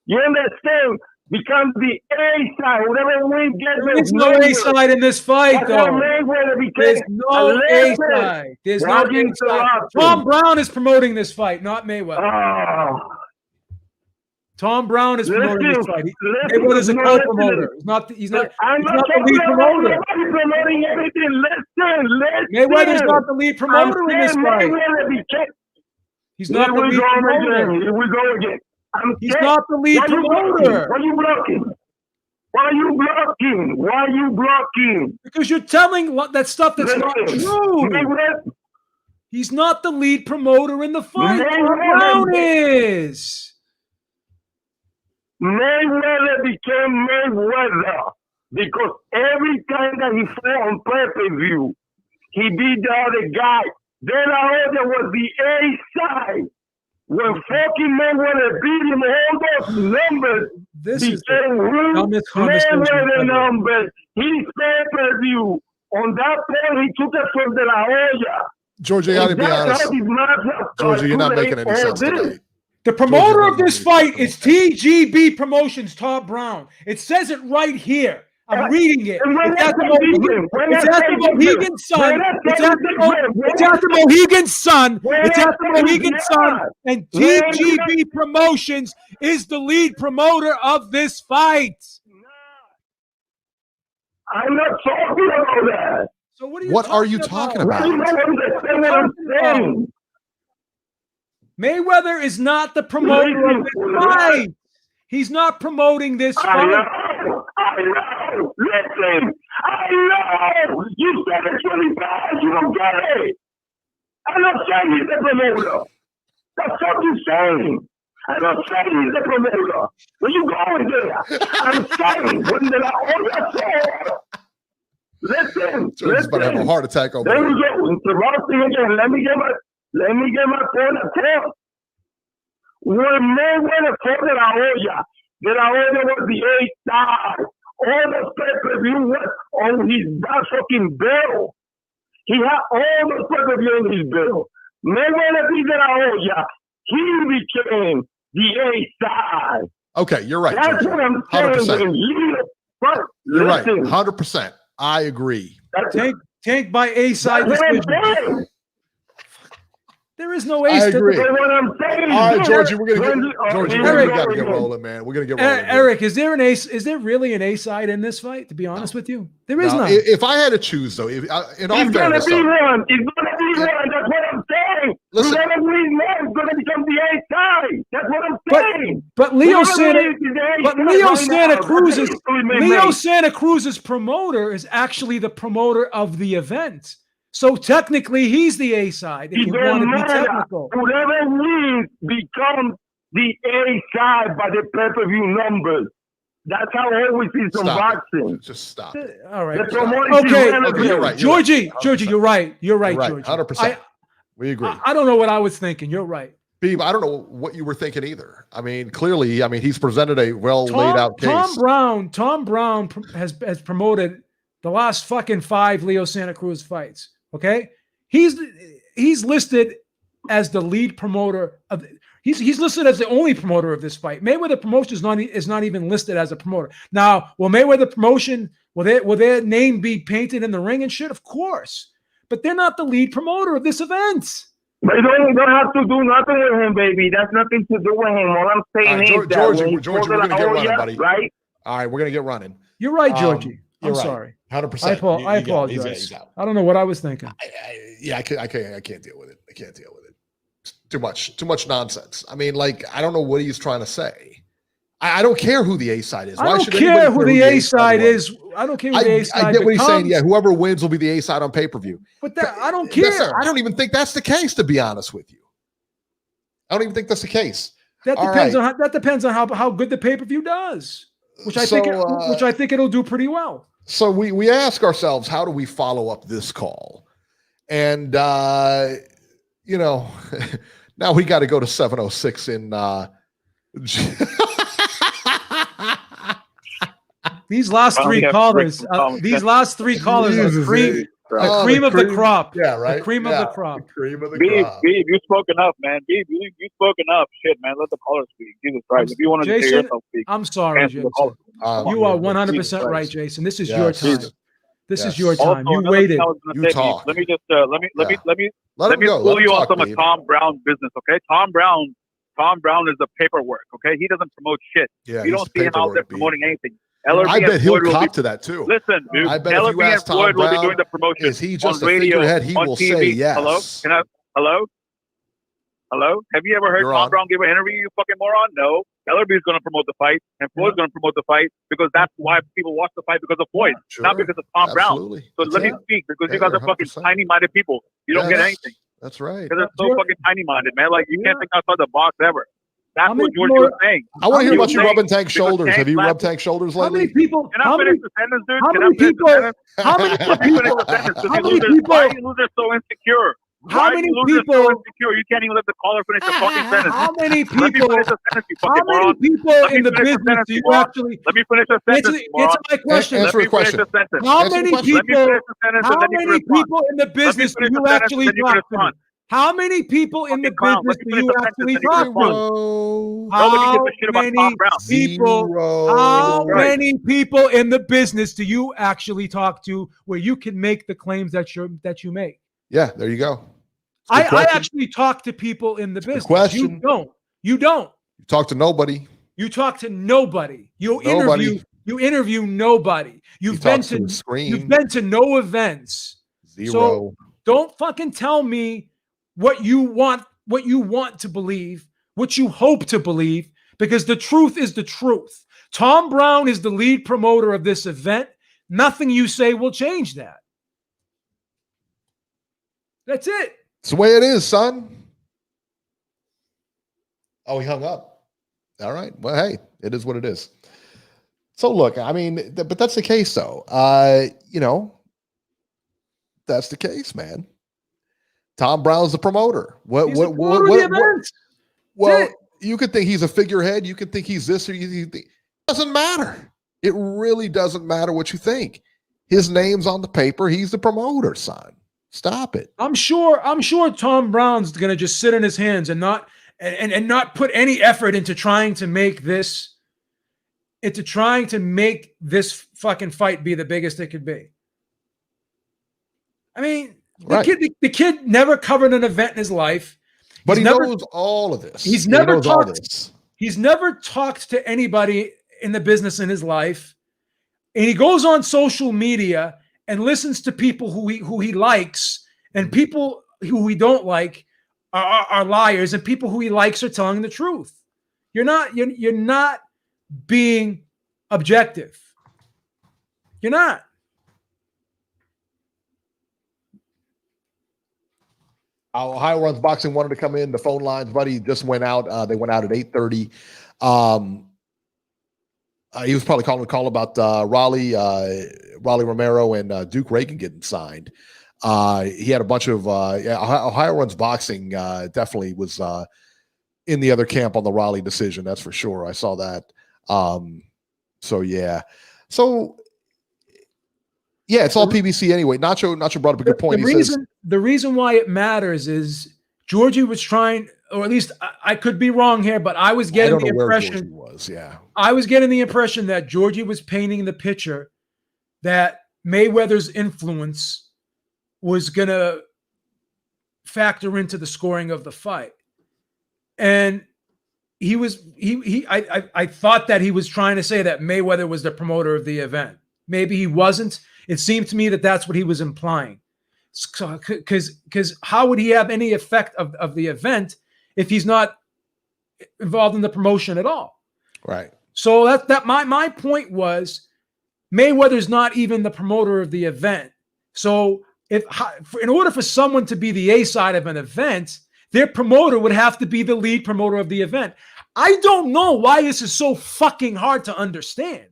you understand, becomes the A side. Whatever wins gets the There's no A side in this fight, though. There's no A side. There's no A side. Tom Brown is promoting this fight, not Mayweather. Tom Brown is promoting this fight. Mayweather's a co-promoter. He's not the lead promoter. Promoting everything. Listen. Mayweather's not the lead promoter in this fight. He's not the lead promoter. Here we go again. He's not the lead promoter. Why are you blocking? Why are you blocking? Because you're telling that stuff that's not true. He's not the lead promoter in the fight. Tom Brown is. Mayweather became Mayweather because every time that he fought on pay-per-view, he beat the other guy. Then I heard there was the A side. When fucking Mayweather beat him, all those numbers became real Mayweather numbers. His pay-per-view, on that point, he took it from De La Hoya. Georgia, you got to be honest. Georgia, you're not making any sense today. The promoter of this fight is TGB Promotions, Tom Brown. It says it right here. I'm reading it. It's at the Mohegan Sun. It's at the Mohegan Sun. It's at the Mohegan Sun. And TGB Promotions is the lead promoter of this fight. I'm not talking about that. So what are you talking about? You know what I'm saying? Mayweather is not the promoter of this fight. He's not promoting this fight. I know. Listen, I know. You said it's really bad. You don't get it. I'm not saying he's the promoter. That's what you're saying. I'm not saying he's the promoter. Where you going there? I'm saying, when did I Listen. George's about to have a heart attack over there. there. We go. Interrupting again. Let me get my point across. When Mayweather fought De La Hoya was the A star. All the pay-per-view was on that fucking bill. He had all the pay-per-view on his bill. Mayweather beat De La Hoya. He became the A star. Okay, you're right. That's George. what I'm 100%. saying. You're right. 100%. I agree. Tank by A side decision. There is no ace. I agree. That's what I'm saying. All right, Georgie, we're gonna get rolling, man. We're gonna get rolling. Eric, is there an ace? Is there really an A side in this fight? To be honest with you, there is none. If I had to choose, though, in all fairness, It's gonna be one. That's what I'm saying. Listen, It's gonna become the A side. That's what I'm saying. But Leo Santa Cruz's promoter is actually the promoter of the event. So technically, he's the A side. If you want to be technical, whoever wins becomes the A side by the pay-per-view numbers. That's how I always see some boxing. Just stop. All right. Okay, you're right. Georgie, you're right. You're right, Georgie. 100%. We agree. I don't know what I was thinking. You're right. Beeb, I don't know what you were thinking either. I mean, clearly, he's presented a laid out case. Tom Brown has promoted the last fucking 5 Leo Santa Cruz fights. Okay, he's listed as the lead promoter of. He's listed as the only promoter of this fight. Mayweather Promotion is not even listed as a promoter. Now, will Mayweather Promotion will their name be painted in the ring and shit? Of course, but they're not the lead promoter of this event. They don't have to do nothing with him, baby. That's nothing to do with him. All I'm saying is Georgie, we're gonna get running, buddy. Right? All right, we're gonna get running. You're right, Georgie. I'm right. sorry. 100%. I apologize. I don't know what I was thinking. I can't deal with it. I can't deal with it. Too much nonsense. I mean, I don't know what he's trying to say. I don't care who the A side is. I don't care who the A side is. I don't care who the A side I get what he's saying. Yeah, whoever wins will be the A side on pay-per-view. But I don't care. I don't even think that's the case, to be honest with you. I don't even think that's the case. That depends on how good the pay-per-view does, which I think it'll do pretty well. So we ask ourselves, how do we follow up this call? And now we got to go to 706 in these last 3 callers are the cream of the crop. Yeah, right. The cream of the crop. Beeb, you spoke enough, man. Beeb, you spoke enough. Shit, man. Let the caller speak. Jesus Christ. If you want to hear yourself speak, I'm sorry, Jason. You are 100% right, Jason. This is your time. This is your time. You waited. You talk. Let me pull you on some of Tom Brown's business, okay? Tom Brown is the paperwork, okay? He doesn't promote shit. Yeah, you don't see him out there promoting anything. I bet he'll cop to that too. Listen, dude. I bet if you ask Tom Brown, will be doing the promotion. Is he just a figurehead? He will say yes. Hello? Have you ever heard Tom Brown give an interview, you fucking moron? No. LRB is going to promote the fight, and Floyd's going to promote the fight because that's why people watch the fight, because of Floyd, not because of Tom Brown. So let me speak, because you guys are fucking tiny-minded people. You don't get anything. That's right. Because they're so fucking tiny-minded, man. You can't think outside the box ever. That's what George was saying. I want to hear about you rubbing Tank shoulders. Have you rubbed Tank shoulders lately? How many people? Can I finish the sentence, dude? How many people? How many people? Why are you losers so insecure? How many people? You can't even let the caller finish the fucking sentence. How many people? How many people in the business do you actually? Let me finish the sentence. Answer my question. Answer the question. How many people? How many people in the business do you actually talk to? How many people in the business do you actually talk to? How many people in the business do you actually talk to where you can make the claims that you make? Yeah, there you go. I actually talk to people in the business. Question. You don't. You talk to nobody. You talk to nobody. You interview nobody. You've been to no events. Zero. So don't fucking tell me what you want what you want to believe, what you hope to believe, because the truth is the truth. Tom Brown is the lead promoter of this event. Nothing you say will change that. That's it. It's the way it is, son. Oh, he hung up. All right. Well, hey, it is what it is. So look, I mean, but that's the case though. That's the case, man. Tom Brown's the promoter. What you could think he's a figurehead. You could think he's this or you think. Doesn't matter. It really doesn't matter what you think. His name's on the paper. He's the promoter, son. Stop it. I'm sure Tom Brown's going to just sit in his hands and not put any effort into trying to make this fucking fight be the biggest it could be. I mean, the kid never covered an event in his life. But he knows all of this. He's never talked to anybody in the business in his life. And he goes on social media and listens to people who he likes, and people who he don't like are liars, and people who he likes are telling the truth. You're not being objective. You're not. Ohio Runs Boxing wanted to come in. The phone lines, buddy, just went out. They went out at 8:30. He was probably calling a call about Raleigh Romero and Duke Reagan getting signed. He had a bunch of Ohio Runs Boxing definitely was in the other camp on the Raleigh decision. That's for sure. I saw that. It's all PBC anyway. Nacho brought up a good point. The reason why it matters is Georgie was trying, or at least I could be wrong here, but I was getting the impression I was getting the impression that Georgie was painting the picture that Mayweather's influence was going to factor into the scoring of the fight. And I thought that he was trying to say that Mayweather was the promoter of the event. Maybe he wasn't. It seemed to me that that's what he was implying. Because how would he have any effect of the event if he's not involved in the promotion at all? Right. So my point was Mayweather's not even the promoter of the event. So in order for someone to be the A side of an event, their promoter would have to be the lead promoter of the event. I don't know why this is so fucking hard to understand.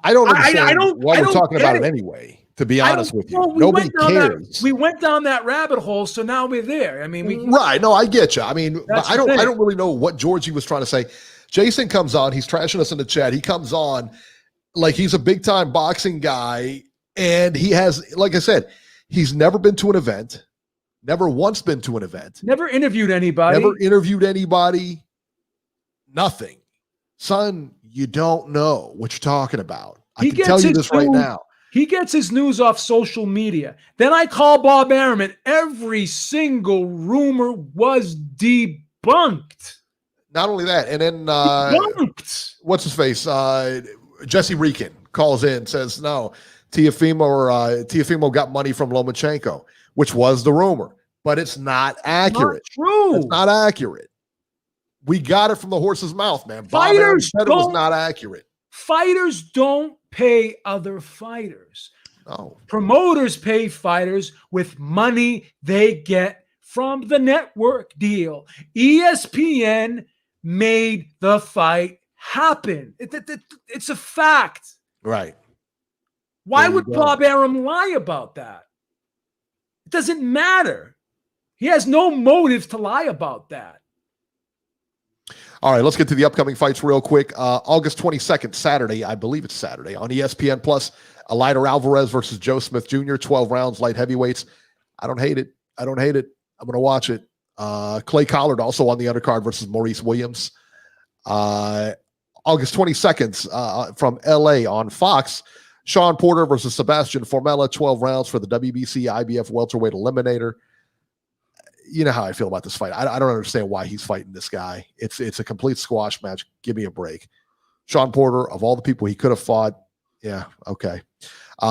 I don't understand why we're talking about it anyway. To be honest with you, nobody cares. We went down that rabbit hole, so now we're there. I mean, right? No, I get you. I mean, I don't really know what Georgie was trying to say. Jason comes on. He's trashing us in the chat. He comes on like he's a big time boxing guy, and he has, like I said, he's never been to an event, never once been to an event, never interviewed anybody, nothing. Son, you don't know what you're talking about. I can tell you this right now. He gets his news off social media. Then I call Bob Arum, and every single rumor was debunked. Not only that, and then what's his face? Jesse Reekin calls in, says no, Teofimo got money from Lomachenko, which was the rumor, but it's not accurate. Not true. It's not accurate. We got it from the horse's mouth, man. Bob Arum said it was not accurate. Fighters don't pay other fighters. No. Promoters pay fighters with money they get from the network deal. ESPN made the fight happen. It's a fact. Right. Why would Bob Arum lie about that? It doesn't matter. He has no motive to lie about that. All right, let's get to the upcoming fights real quick. August 22nd, Saturday, I believe it's Saturday, on ESPN Plus, Eleider Alvarez versus Joe Smith Jr., 12 rounds, light heavyweights. I don't hate it. I'm going to watch it. Clay Collard also on the undercard versus Maurice Williams. August 22nd, from LA on Fox, Sean Porter versus Sebastian Formella, 12 rounds for the WBC IBF welterweight eliminator. You know how I feel about this fight. I don't understand why he's fighting this guy. It's a complete squash match. Give me a break. Sean Porter, of all the people he could have fought, yeah, okay.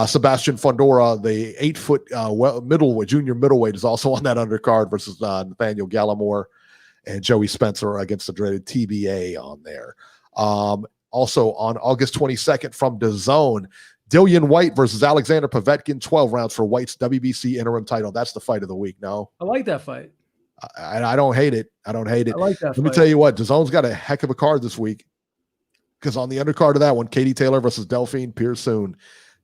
Sebastian Fondora, the 8-foot middleweight, junior middleweight, is also on that undercard versus Nathaniel Gallimore, and Joey Spencer against the dreaded TBA on there. Also on August 22nd from DAZN, Dillian White versus Alexander Povetkin, 12 rounds for White's WBC interim title. That's the fight of the week. No, I like that fight. I don't hate it. I don't hate it. I like that. Let me tell you what, DAZN's got a heck of a card this week, because on the undercard of that one, Katie Taylor versus Delphine Pearsoon,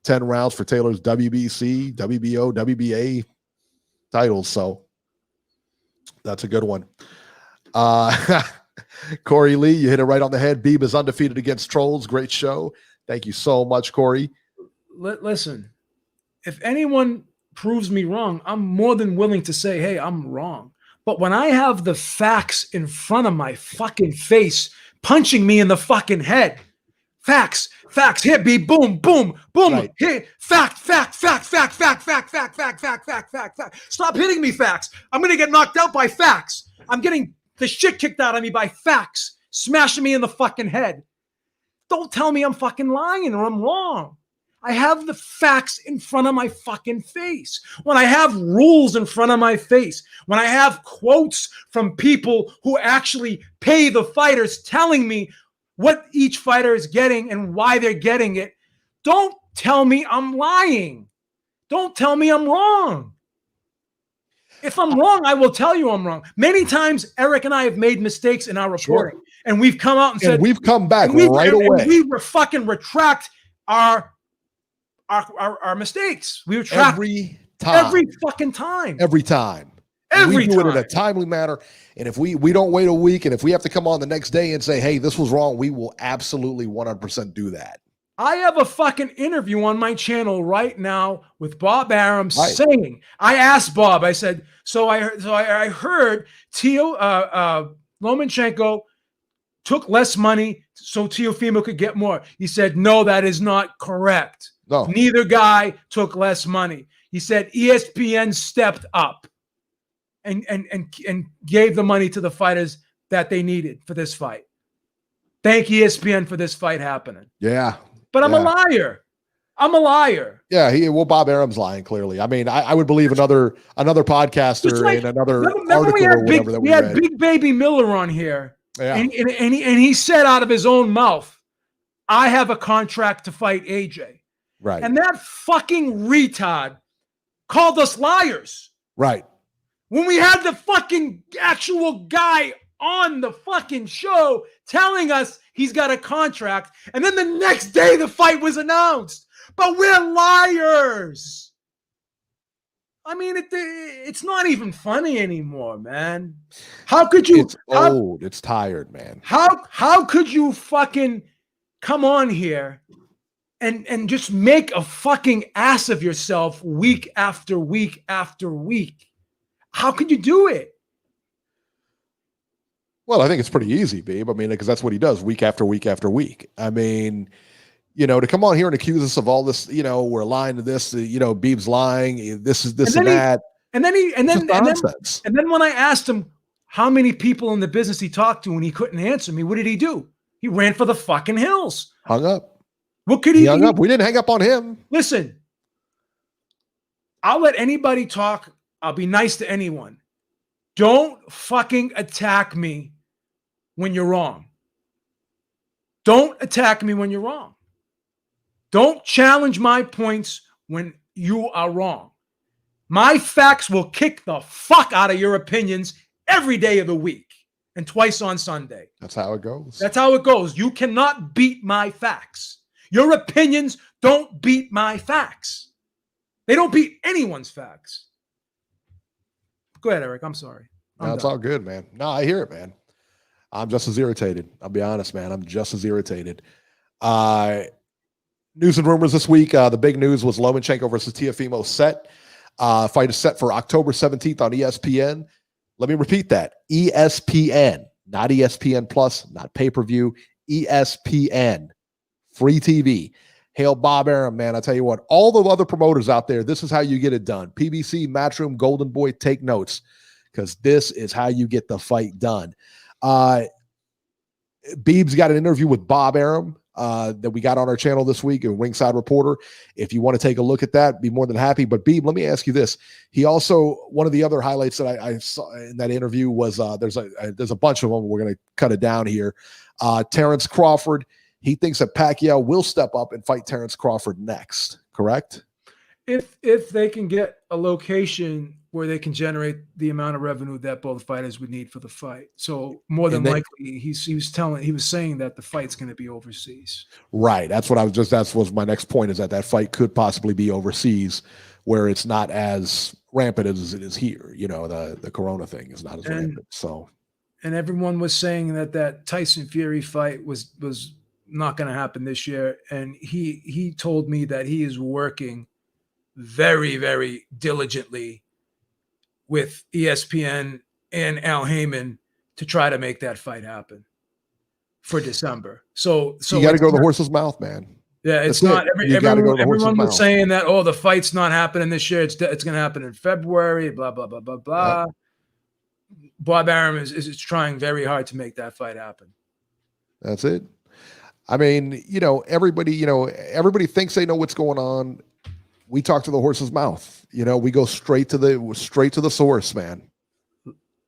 10 rounds for Taylor's WBC, WBO, WBA titles. So that's a good one. Corey Lee, you hit it right on the head. Beeb is undefeated against Trolls. Great show. Thank you so much, Corey. Listen, if anyone proves me wrong, I'm more than willing to say, hey, I'm wrong. But when I have the facts in front of my fucking face, punching me in the fucking head, facts, here, Beeb, boom, boom, boom, right. Hit, fact. Stop hitting me, facts. I'm going to get knocked out by facts. I'm getting the shit kicked out of me by facts, smashing me in the fucking head. Don't tell me I'm fucking lying or I'm wrong. I have the facts in front of my fucking face. When I have rules in front of my face, when I have quotes from people who actually pay the fighters telling me what each fighter is getting and why they're getting it, don't tell me I'm lying. Don't tell me I'm wrong. If I'm wrong, I will tell you I'm wrong. Many times, Eric and I have made mistakes in our reporting, and we've come out and said, we've come back right away. And we were fucking retract our mistakes. We retract every time, every fucking time, every time. We do it in a timely manner. And if we don't wait a week, and if we have to come on the next day and say, hey, this was wrong, we will absolutely 100% do that. I have a fucking interview on my channel right now with Bob Arum saying, I asked Bob, I said, so I heard Lomachenko took less money so Teofimo could get more. He said, no, that is not correct. No. Neither guy took less money. He said ESPN stepped up and gave the money to the fighters that they needed for this fight. Thank ESPN for this fight happening. Yeah. But I'm a liar. I'm a liar. Yeah, Bob Arum's lying, clearly. I mean, I would believe another podcaster in another article or whatever that we had read. Big Baby Miller on here, yeah. and he said out of his own mouth, I have a contract to fight AJ. Right. And that fucking retard called us liars. Right. When we had the fucking actual guy on the fucking show telling us he's got a contract, and then the next day the fight was announced. But we're liars. I mean, it's not even funny anymore, man. How could you? It's old. It's tired, man. How could you fucking come on here and just make a fucking ass of yourself week after week after week? How could you do it? Well, I think it's pretty easy, Beeb. I mean, because that's what he does week after week after week. I mean, to come on here and accuse us of all this, we're lying to this, Beeb's lying, this is this and that. And then when I asked him how many people in the business he talked to and he couldn't answer me, what did he do? He ran for the fucking hills. Hung up. What could he hung up? We didn't hang up on him. Listen, I'll let anybody talk. I'll be nice to anyone. Don't fucking attack me when you're wrong. Don't attack me when you're wrong. Don't challenge my points when you are wrong. My facts will kick the fuck out of your opinions every day of the week and twice on Sunday. That's how it goes. That's how it goes. You cannot beat my facts. Your opinions don't beat my facts. They don't beat anyone's facts. Go ahead, Eric. I'm sorry. No, it's all good, man. No, I hear it, man. I'm just as irritated. I'll be honest, man. I'm just as irritated. News and rumors this week. The big news was Lomachenko versus Teofimo set. Fight is set for October 17th on ESPN. Let me repeat that. ESPN, not ESPN Plus, not pay-per-view. ESPN, free TV. Hail Bob Arum, man. I tell you what, all the other promoters out there, this is how you get it done. PBC, Matchroom, Golden Boy, take notes, because this is how you get the fight done. Beeb's got an interview with Bob Arum that we got on our channel this week, a Ringside Reporter. If you want to take a look at that, be more than happy. But Beeb, let me ask you this. He also, one of the other highlights that I saw in that interview was there's a bunch of them. We're going to cut it down here. Terrence Crawford, he thinks that Pacquiao will step up and fight Terrence Crawford next, correct? If they can get a location where they can generate the amount of revenue that both fighters would need for the fight. So more than likely, he was saying that the fight's going to be overseas. Right. That's what that was my next point, is that fight could possibly be overseas where it's not as rampant as it is here. You know, the Corona thing is not as rampant. So, and everyone was saying that Tyson Fury fight was not going to happen this year. And he told me that he is working very, very diligently with ESPN and Al Heyman to try to make that fight happen for December. So you got to go to the horse's mouth, man. Yeah, it's not. Everyone was saying that, the fight's not happening this year. It's going to happen in February. Blah blah blah blah blah. Yep. Bob Arum is trying very hard to make that fight happen. That's it. I mean, everybody thinks they know what's going on. We talk to the horse's mouth. We go straight to the source, man,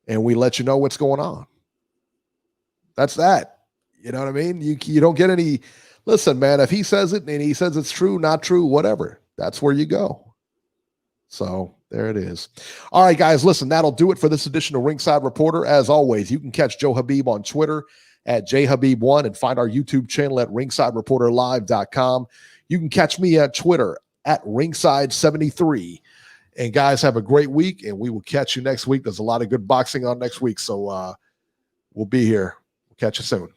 and we let you know what's going on. That's that. You know what I mean? You don't get any. Listen, man, if he says it and he says it's true, not true, whatever, that's where you go. So there it is. All right, guys, listen, that'll do it for this edition of Ringside Reporter. As always, you can catch Joe Habib on Twitter at jhabib1 and find our YouTube channel at ringsidereporterlive.com. You can catch me at Twitter at Ringside73. And guys, have a great week, and we will catch you next week. There's a lot of good boxing on next week, so we'll be here. We'll catch you soon.